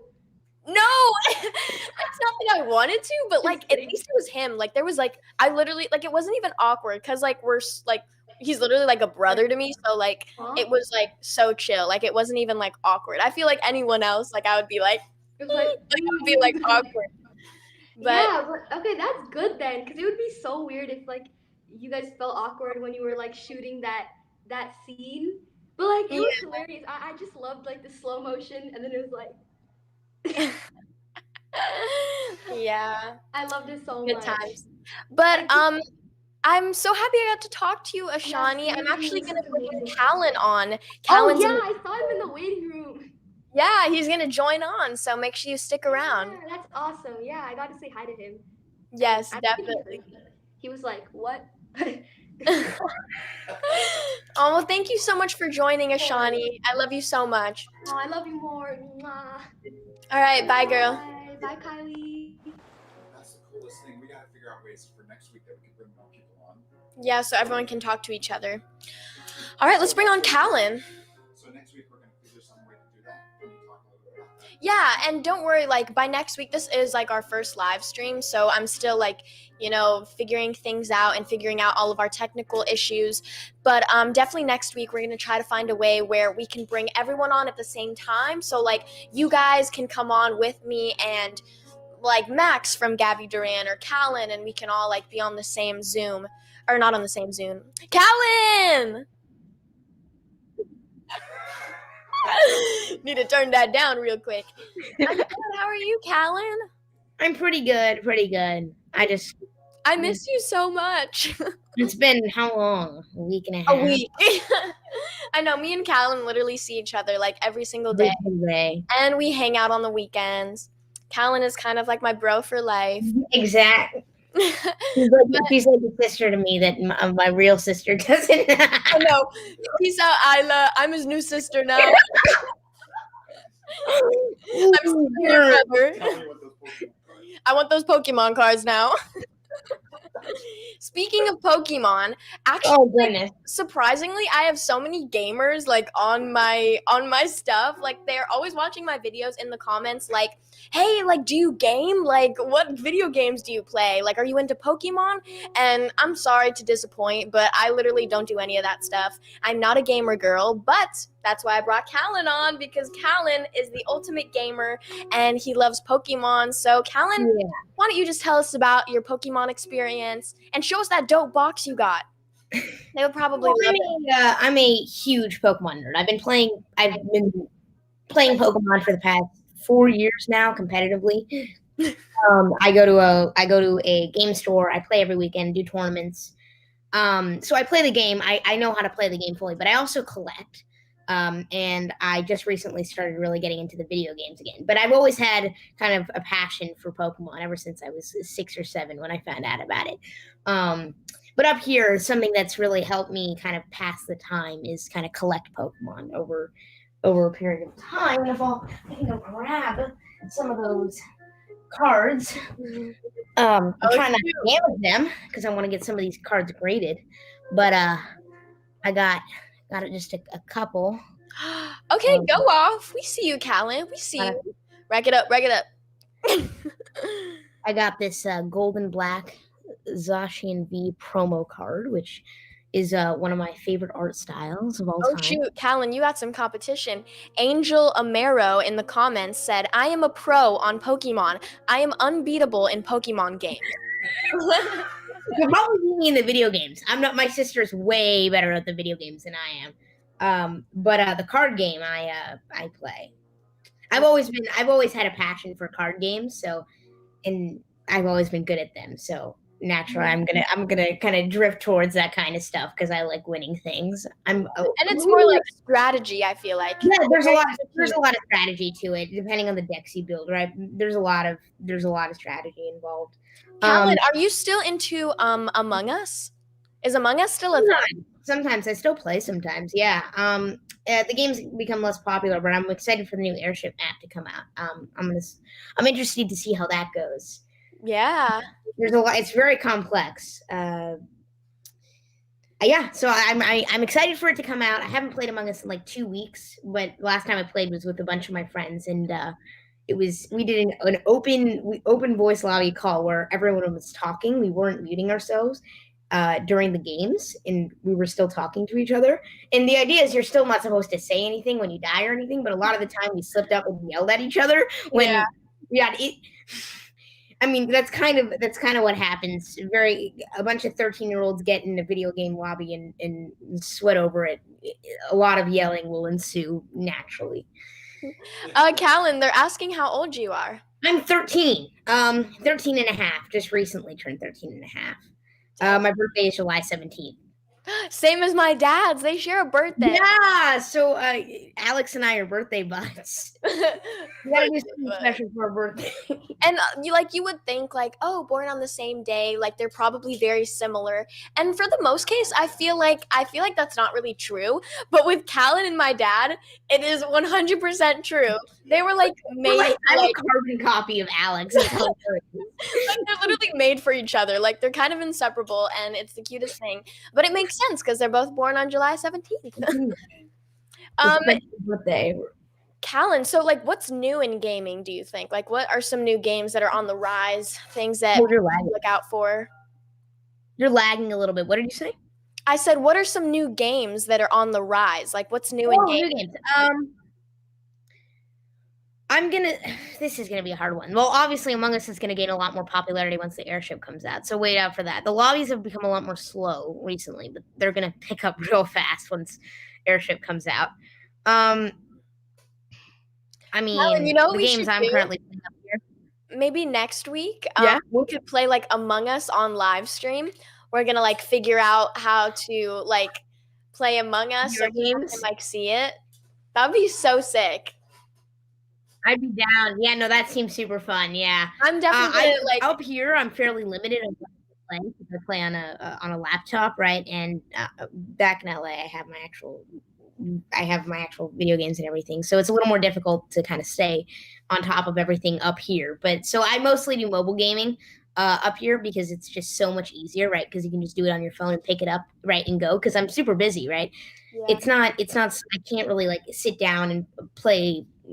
no, it's not that I wanted to, but like at least it was him. Like there was like I literally like it wasn't even awkward because like like he's literally like a brother to me. So like Huh? it was like so chill. Like it wasn't even like awkward. I feel like anyone else, like I would be like, It was like, like I would be like awkward. But yeah, but okay, that's good then, because it would be so weird if like you guys felt awkward when you were like shooting that scene. But like it was hilarious. I just loved like the slow motion, and then it was like yeah, I loved it so good much. times. But Like, just- I'm so happy I got to talk to you, Yes, Ashani. I'm thank actually you. gonna It's bring amazing. Callan on. Oh Callan's yeah, I saw him in the waiting room. yeah, he's gonna join on. So make sure you stick around. Yeah, that's awesome. Yeah, I got to say hi to him. Yes, I think definitely. he was like, "What?" Oh, well, thank you so much for joining, Ashani. I love you so much. Oh, I love you more. Mwah. All right, bye, girl. Bye, bye, Kylie. That's the coolest thing. We gotta figure out ways for next week that we can bring more people on. Yeah, so everyone can talk to each other. All right, let's bring on Callan. So next week we're gonna figure some way to do that. Can you talk a little bit about that? Yeah, and don't worry, like by next week, this is like our first live stream, so I'm still like, figuring things out and figuring out all of our technical issues. But definitely next week, we're gonna try to find a way where we can bring everyone on at the same time. So like you guys can come on with me and like Max from Gabby Duran or Callan, and we can all like be on the same Zoom. Or not on the same Zoom. Callan! Need to turn that down real quick. I'm good. How are you, Callan? I'm pretty good. I miss you so much. It's been how long? A week and a half? A week. I know, me and Callan literally see each other like every single day. Every day. And we hang out on the weekends. Callan is kind of like my bro for life. Exactly. She's like a sister to me that my real sister doesn't. I know. Peace out, Isla. I'm his new sister now. I'm still here forever. Tell me what those Pokemon cards. I want those Pokemon cards now. Speaking of Pokemon, actually, Oh goodness. surprisingly, I have so many gamers like on my stuff. Like they're always watching my videos in the comments. Like, hey, like, do you game? Like, what video games do you play? Like, are you into Pokemon? And I'm sorry to disappoint, but I literally don't do any of that stuff. I'm not a gamer girl, but that's why I brought Callan on, because Callan is the ultimate gamer and he loves Pokemon. So Callan, Yeah. why don't you just tell us about your Pokemon experience and show us that dope box you got? They would probably Well, love it. I'm a huge Pokemon nerd. I've been playing Pokemon for the past 4 years now competitively. I go to a game store. I play every weekend, do tournaments. So I play the game. I know how to play the game fully, but I also collect. And I just recently started really getting into the video games again. But I've always had kind of a passion for Pokemon ever since I was 6 or 7 when I found out about it. But up here, something that's really helped me kind of pass the time is kind of collect Pokemon over a period of time. And if I can go grab some of those cards. I'm trying not to damage them because I want to get some of these cards graded. But I got just a couple. Okay, go off. We see you, Callan. We see you. Rack it up. I got this golden black Zacian V promo card, which is one of my favorite art styles of all time. Oh shoot, Callan, you got some competition. Angel Amero in the comments said, "I am a pro on Pokemon. I am unbeatable in Pokemon games." You're probably beat me in the video games. I'm not. My sister's way better at the video games than I am. But the card game I play. I've always had a passion for card games, and I've always been good at them. So naturally, I'm gonna kind of drift towards that kind of stuff because I like winning things. And it's more like strategy. I feel like there's a lot of strategy to it, depending on the decks you build. Right, there's a lot of strategy involved. Callan, are you still into Among Us? Is Among Us still a thing? Sometimes I still play. Sometimes, yeah. The game's become less popular, but I'm excited for the new Airship map to come out. I'm interested to see how that goes. Yeah, there's a lot. It's very complex. Yeah, so I'm excited for it to come out. I haven't played Among Us in like 2 weeks, but last time I played was with a bunch of my friends, and we did an open voice lobby call where everyone was talking. We weren't muting ourselves during the games, and we were still talking to each other. And the idea is you're still not supposed to say anything when you die or anything, but a lot of the time we slipped up and yelled at each other when I mean, that's kind of what happens. A bunch of 13-year-olds get in a video game lobby and sweat over it. A lot of yelling will ensue naturally. Callan, they're asking how old you are. I'm 13. 13 and a half. Just recently turned 13 and a half. My birthday is July 17th. Same as my dad's. They share a birthday. Yeah, so Alex and I are birthday buds. We gotta do something special for our birthday. And you would think like, oh, born on the same day, like they're probably very similar. And for the most case, I feel like that's not really true. But with Callan and my dad, it is 100% true. They were like made. I'm a carbon copy of Alex. Like they're literally made for each other. Like they're kind of inseparable, and it's the cutest thing. But it makes sense because they're both born on July 17th. Birthday. Callan, so like what's new in gaming, do you think? Like what are some new games that are on the rise, things that people look out for? You're lagging a little bit. What did you say? I said, what are some new games that are on the rise? Like what's new in gaming? New games. This is gonna be a hard one. Well, obviously Among Us is gonna gain a lot more popularity once the Airship comes out. So wait out for that. The lobbies have become a lot more slow recently, but they're gonna pick up real fast once Airship comes out. I mean, the games I'm currently playing up here. Maybe next week, we could play like Among Us on live stream. We're gonna like figure out how to like play Among Us so people can like see it. That would be so sick. I'd be down. Yeah, no, that seems super fun. Yeah, I'm definitely up here. I'm fairly limited on what I play because I play on a laptop, right? And back in LA, I have my actual video games and everything. So it's a little more difficult to kind of stay on top of everything up here. But so I mostly do mobile gaming up here because it's just so much easier, right? Because you can just do it on your phone and pick it up, right, and go. Because I'm super busy, right? Yeah. It's not. I can't really like sit down and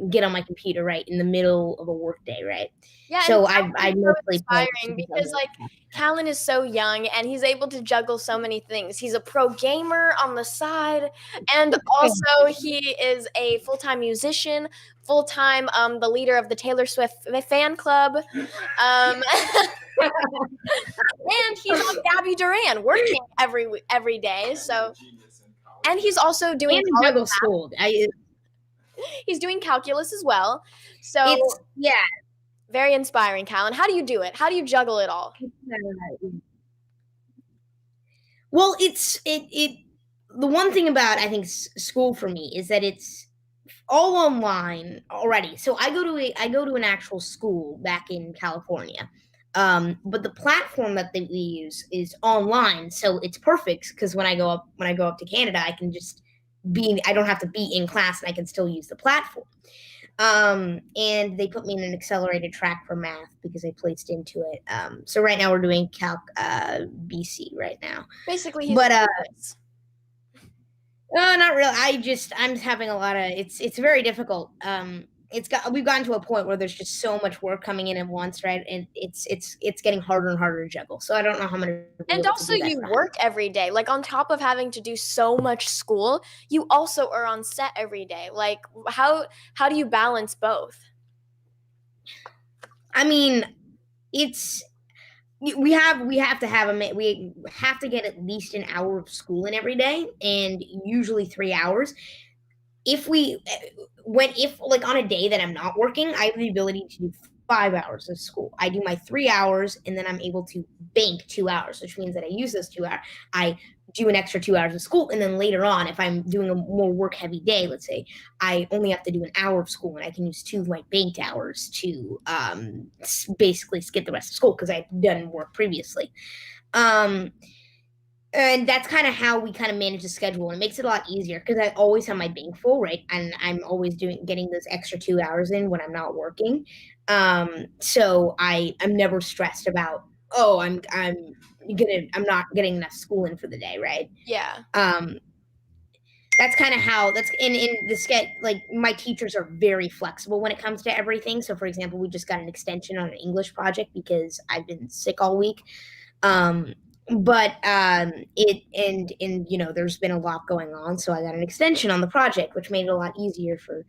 get on my computer, right, in the middle of a work day, right? Yeah, so I mostly inspiring because like Callan is so young and he's able to juggle so many things. He's a pro gamer on the side, and also he is a full-time musician, full-time the leader of the Taylor Swift fan club. And he's on Gabby Duran, working every day. So, and he's also doing And juggle school. he's doing calculus as well. So Yeah. very inspiring, Callan. How do you do it? How do you juggle it all? Well, it. The one thing about I think school for me is that it's all online already. So I go to an actual school back in California. But the platform that we use is online, so it's perfect because when I go up to Canada, I can just I don't have to be in class and I can still use the platform. And they put me in an accelerated track for math because I placed into it. So right now we're doing Calc BC right now. Basically, but not really. I'm having a lot of it's very difficult. We've gotten to a point where there's just so much work coming in at once, right? And it's getting harder and harder to juggle. So I don't know how I'm gonna be and able also to do that you work every day. Like on top of having to do so much school, you also are on set every day. Like how do you balance both? I mean, it's we have to get at least an hour of school in every day, and usually 3 hours. If like on a day that I'm not working, I have the ability to do 5 hours of school. I do my 3 hours, and then I'm able to bank 2 hours, which means that I use those 2 hours. I do an extra 2 hours of school, and then later on, if I'm doing a more work heavy day, let's say, I only have to do an hour of school, and I can use 2 of my banked hours to basically skip the rest of school because I've done work previously. And that's kind of how we kind of manage the schedule. And it makes it a lot easier because I always have my bank full, right? And I'm always getting those extra 2 hours in when I'm not working. So I'm never stressed about, oh, I'm not getting enough school in for the day, right? Yeah. That's kind of how that's in the sketch. Like my teachers are very flexible when it comes to everything. So for example, we just got an extension on an English project because I've been sick all week. But there's been a lot going on, so I got an extension on the project, which made it a lot easier for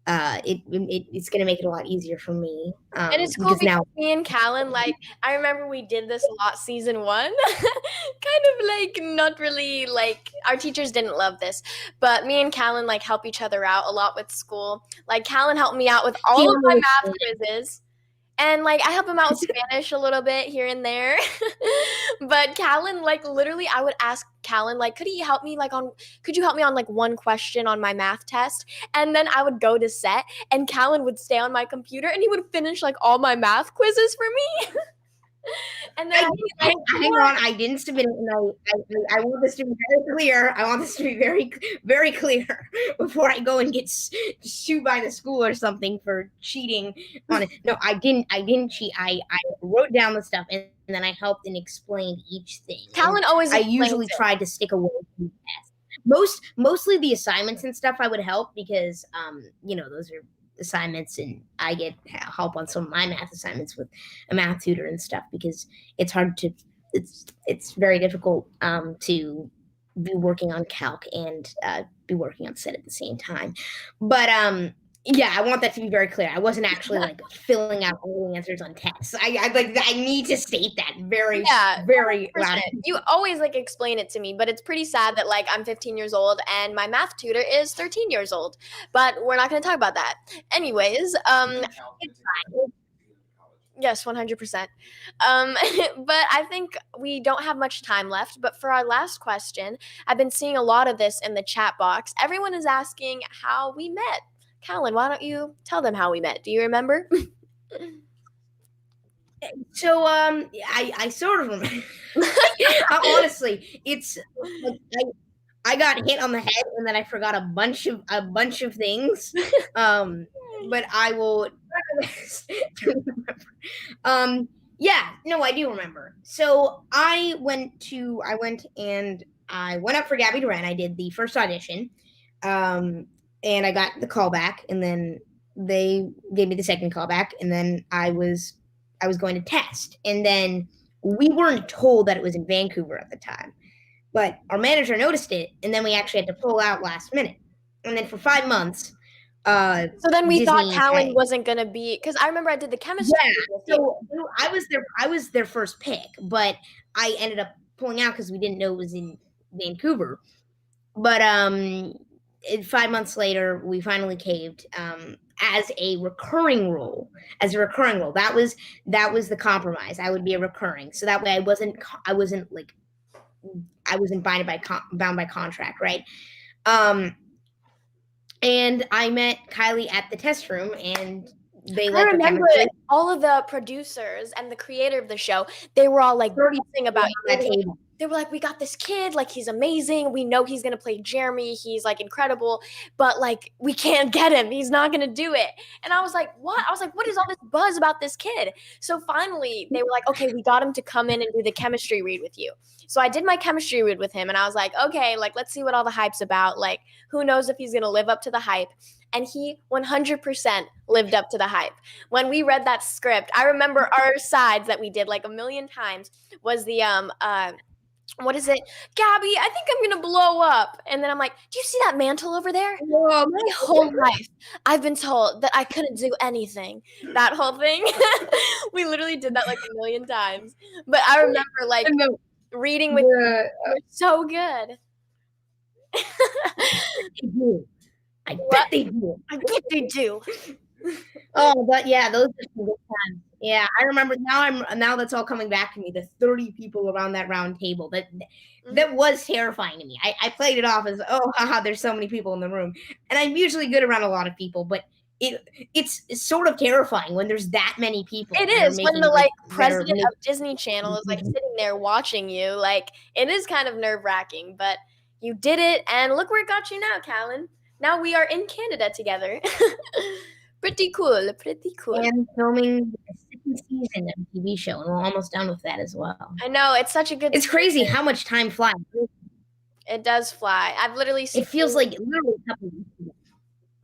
it's going to make it a lot easier for me. And it's cool because now me and Callan, like, I remember we did this a lot season 1. Kind of like not really like our teachers didn't love this, but me and Callan like help each other out a lot with school. Like Callan helped me out with all of my math quizzes. And like I help him out with Spanish a little bit here and there. But Callan, like literally I would ask Callan, like, could you help me on like one question on my math test? And then I would go to set and Callan would stay on my computer and he would finish like all my math quizzes for me. And then hang on, I didn't submit it, and I want this to be very clear. I want this to be very, very clear before I go and get sued by the school or something for cheating on it. No, I didn't cheat. I wrote down the stuff and then I helped and explained each thing. Callan always I usually tried to stick away from the test. Mostly the assignments and stuff I would help because those are assignments and I get help on some of my math assignments with a math tutor and stuff because it's very difficult to be working on calc and be working on set at the same time. But yeah, I want that to be very clear. I wasn't actually like filling out all the answers on tests. I need to state that very loud. You always like explain it to me, but it's pretty sad that like I'm 15 years old and my math tutor is 13 years old. But we're not going to talk about that. Anyways, it's fine. Yes, 100%. But I think we don't have much time left. But for our last question, I've been seeing a lot of this in the chat box. Everyone is asking how we met. Callan, why don't you tell them how we met? Do you remember? So I sort of remember. Honestly, it's like, I got hit on the head and then I forgot a bunch of things. But I will remember. Yeah, no, I do remember. So I went up for Gabby Duran. I did the first audition. And I got the call back, and then they gave me the second call back, and then I was going to test. And then we weren't told that it was in Vancouver at the time. But our manager noticed it, and then we actually had to pull out last minute. And then for 5 months, So then we thought Disney Callan had- wasn't gonna be, because I remember I did the chemistry with you. So I was their first pick, but I ended up pulling out because we didn't know it was in Vancouver. But 5 months later, we finally caved as a recurring role. That was the compromise. I would be a recurring, so that way I wasn't bound by contract, right? And I met Kylie at the test room, and they I liked her remember chemistry. all of the producers and the creator of the show, they were all like 30 boasting about on that you. table. They were like, we got this kid, like he's amazing. We know he's gonna play Jeremy. He's like incredible, but like we can't get him. He's not gonna do it. And I was like, what? I was like, what is all this buzz about this kid? So finally, they were like, okay, we got him to come in and do the chemistry read with you. So I did my chemistry read with him, and I was like, okay, like let's see what all the hype's about. Like, who knows if he's gonna live up to the hype? And he 100% lived up to the hype. When we read that script, I remember our sides that we did like a million times was the what is it? Gabby, I think I'm gonna blow up. And then I'm like, do you see that mantle over there? Whoa, My whole life, I've been told that I couldn't do anything. That whole thing. We literally did that like a million times. But I remember like reading with you were so good. I bet they do. I bet they do. Oh, but yeah, those are some good times. Yeah, I remember now that's all coming back to me. The 30 people around that round table. That was terrifying to me. I played it off as, oh, haha, there's so many people in the room. And I'm usually good around a lot of people, but it's sort of terrifying when there's that many people. It is when the like president of Disney Channel is like sitting there watching you. Like it is kind of nerve-wracking, but you did it, and look where it got you now, Callan. Now we are in Canada together. Pretty cool, pretty cool. And filming the second season of a TV show, and we're almost done with that as well. I know, it's such a good It's crazy how much time flies. It does fly. I've literally seen It feels like literally a couple weeks ago.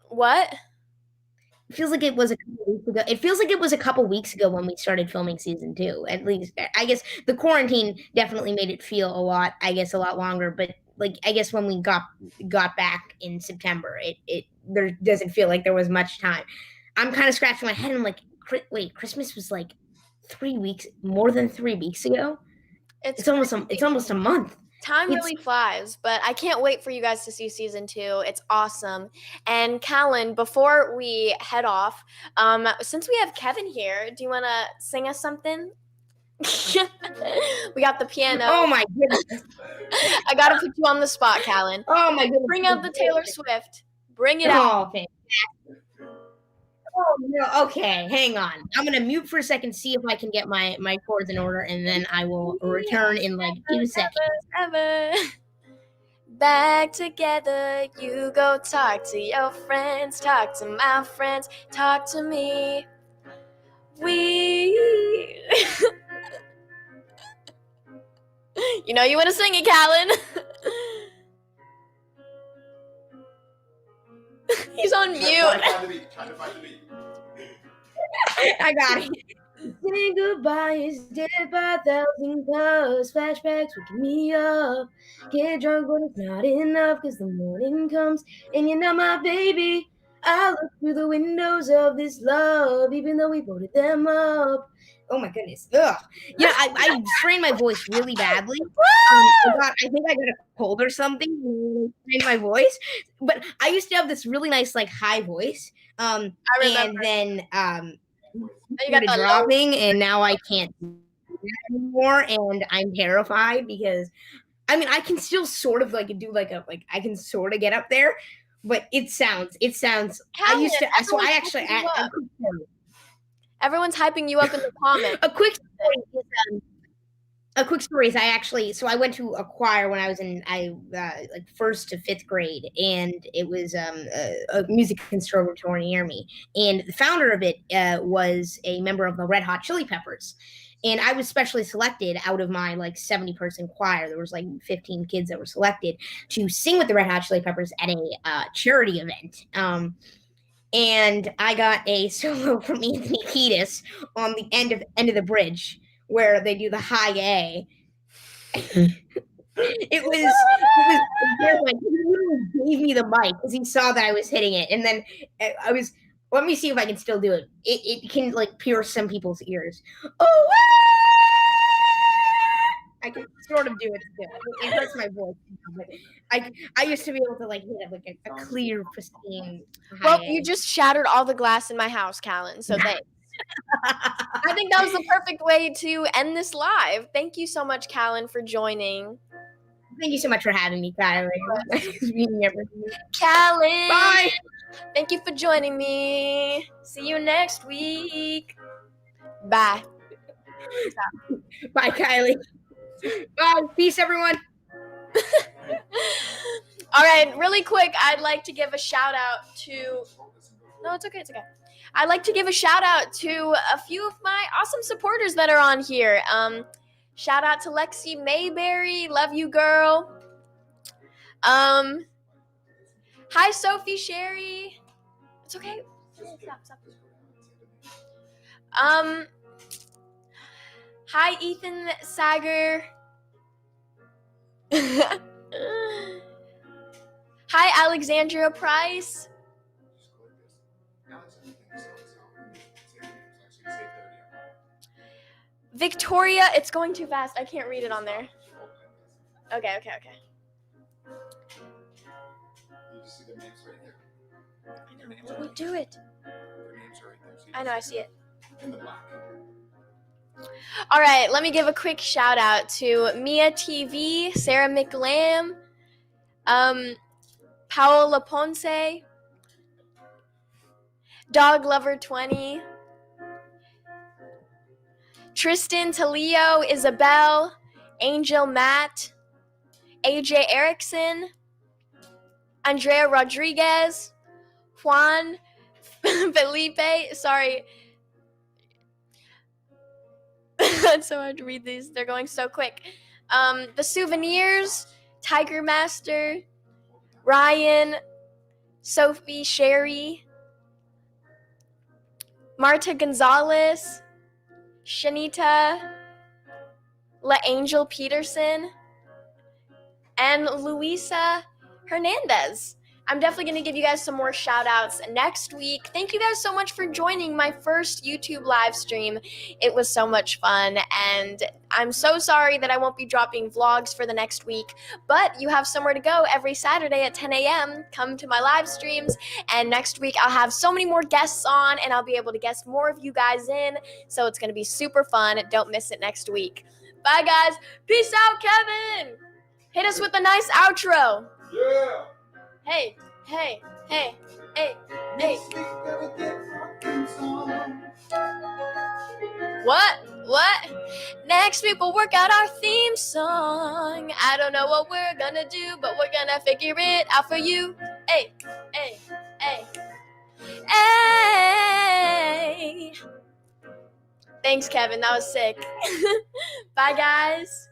What? It feels like it was a couple weeks ago. It feels like it was a couple weeks ago when we started filming season 2. At least, I guess the quarantine definitely made it feel a lot longer. But like, I guess when we got back in September, it there doesn't feel like there was much time. I'm kind of scratching my head. And I'm like, wait, Christmas was like more than 3 weeks ago. It's almost a month. Time really flies, but I can't wait for you guys to see season 2. It's awesome. And Callan, before we head off, since we have Kevin here, do you want to sing us something? We got the piano. Oh my goodness! I gotta put you on the spot, Callan. Oh my goodness! Bring out the Taylor Swift. Bring it out. Okay. Oh no! Okay, hang on. I'm gonna mute for a second, see if I can get my chords in order, and then I will return in like 2 seconds. Ever. Back together, you go talk to your friends, talk to my friends, talk to me. We. You know you want to sing it, Callan. He's on mute. Trying to find the beat. I got it. Saying goodbye is dead by 1,000 cuts. Flashbacks waking me up. Get drunk, but it's not enough, cause the morning comes and you're not my baby. I look through the windows of this love, even though we boarded them up. Oh my goodness. Ugh. Yeah, I strained my voice really badly. I think I got a cold or something in my voice. But I used to have this really nice like high voice. I remember. And then you got the dropping, and now I can't do that anymore, and I'm terrified because I mean I can still sort of like do I can sort of get up there, but it sounds Callan, I used to so I actually everyone's hyping you up in the comments. A quick story is I went to a choir when I was in like 1st to 5th grade, and it was a music conservatory near me, and the founder of it was a member of the Red Hot Chili Peppers, and I was specially selected out of my like 70-person choir. There was like 15 kids that were selected to sing with the Red Hot Chili Peppers at a charity event. And I got a solo from Anthony Kiedis on the end of the bridge, where they do the high A. It was terrifying. He literally gave me the mic because he saw that I was hitting it, and then I was. Let me see if I can still do it. It can like pierce some people's ears. Oh, I can sort of do it still. It hurts my voice, but I used to be able to like hit it like a clear, pristine. Well, high you edge. just shattered all the glass in my house, Callan. So thanks. I think that was the perfect way to end this live. Thank you so much, Callan, for joining. Thank you so much for having me, Kylie. Nice meeting everyone. Callan! Bye. Thank you for joining me. See you next week. Bye. Bye, Kylie. Bye. Peace, everyone. All right, really quick, I'd like to give a shout out to. No, it's okay. It's okay. I'd like to give a shout out to a few of my awesome supporters that are on here. Shout out to Lexi Mayberry. Love you, girl. Hi, Sophie Sherry. It's okay. Stop. Hi, Ethan Sager. Hi, Alexandria Price. Victoria, it's going too fast. I can't read it on there. Okay. You just see the names right there. I know. We'll do it. Their names are right there. So you I know. I see it. in the black. All right, let me give a quick shout out to Mia TV, Sarah McLam, Paola Ponce, Dog Lover 20, Tristan Talio, Isabel, Angel Matt, AJ Erickson, Andrea Rodriguez, Juan Felipe, sorry. It's so hard to read these. They're going so quick. The Souvenirs, Tiger Master, Ryan, Sophie Sherry, Marta Gonzalez, Shanita, La Angel Peterson, and Luisa Hernandez. I'm definitely going to give you guys some more shout outs next week. Thank you guys so much for joining my first YouTube live stream. It was so much fun, and I'm so sorry that I won't be dropping vlogs for the next week, but you have somewhere to go every Saturday at 10 a.m. Come to my live streams, and next week I'll have so many more guests on, and I'll be able to guest more of you guys in, so it's going to be super fun. Don't miss it next week. Bye, guys. Peace out, Kevin. Hit us with a nice outro. Yeah. Hey. What? Next week we'll work out our theme song. I don't know what we're gonna do, but we're gonna figure it out for you. Hey. Thanks, Kevin. That was sick. Bye, guys.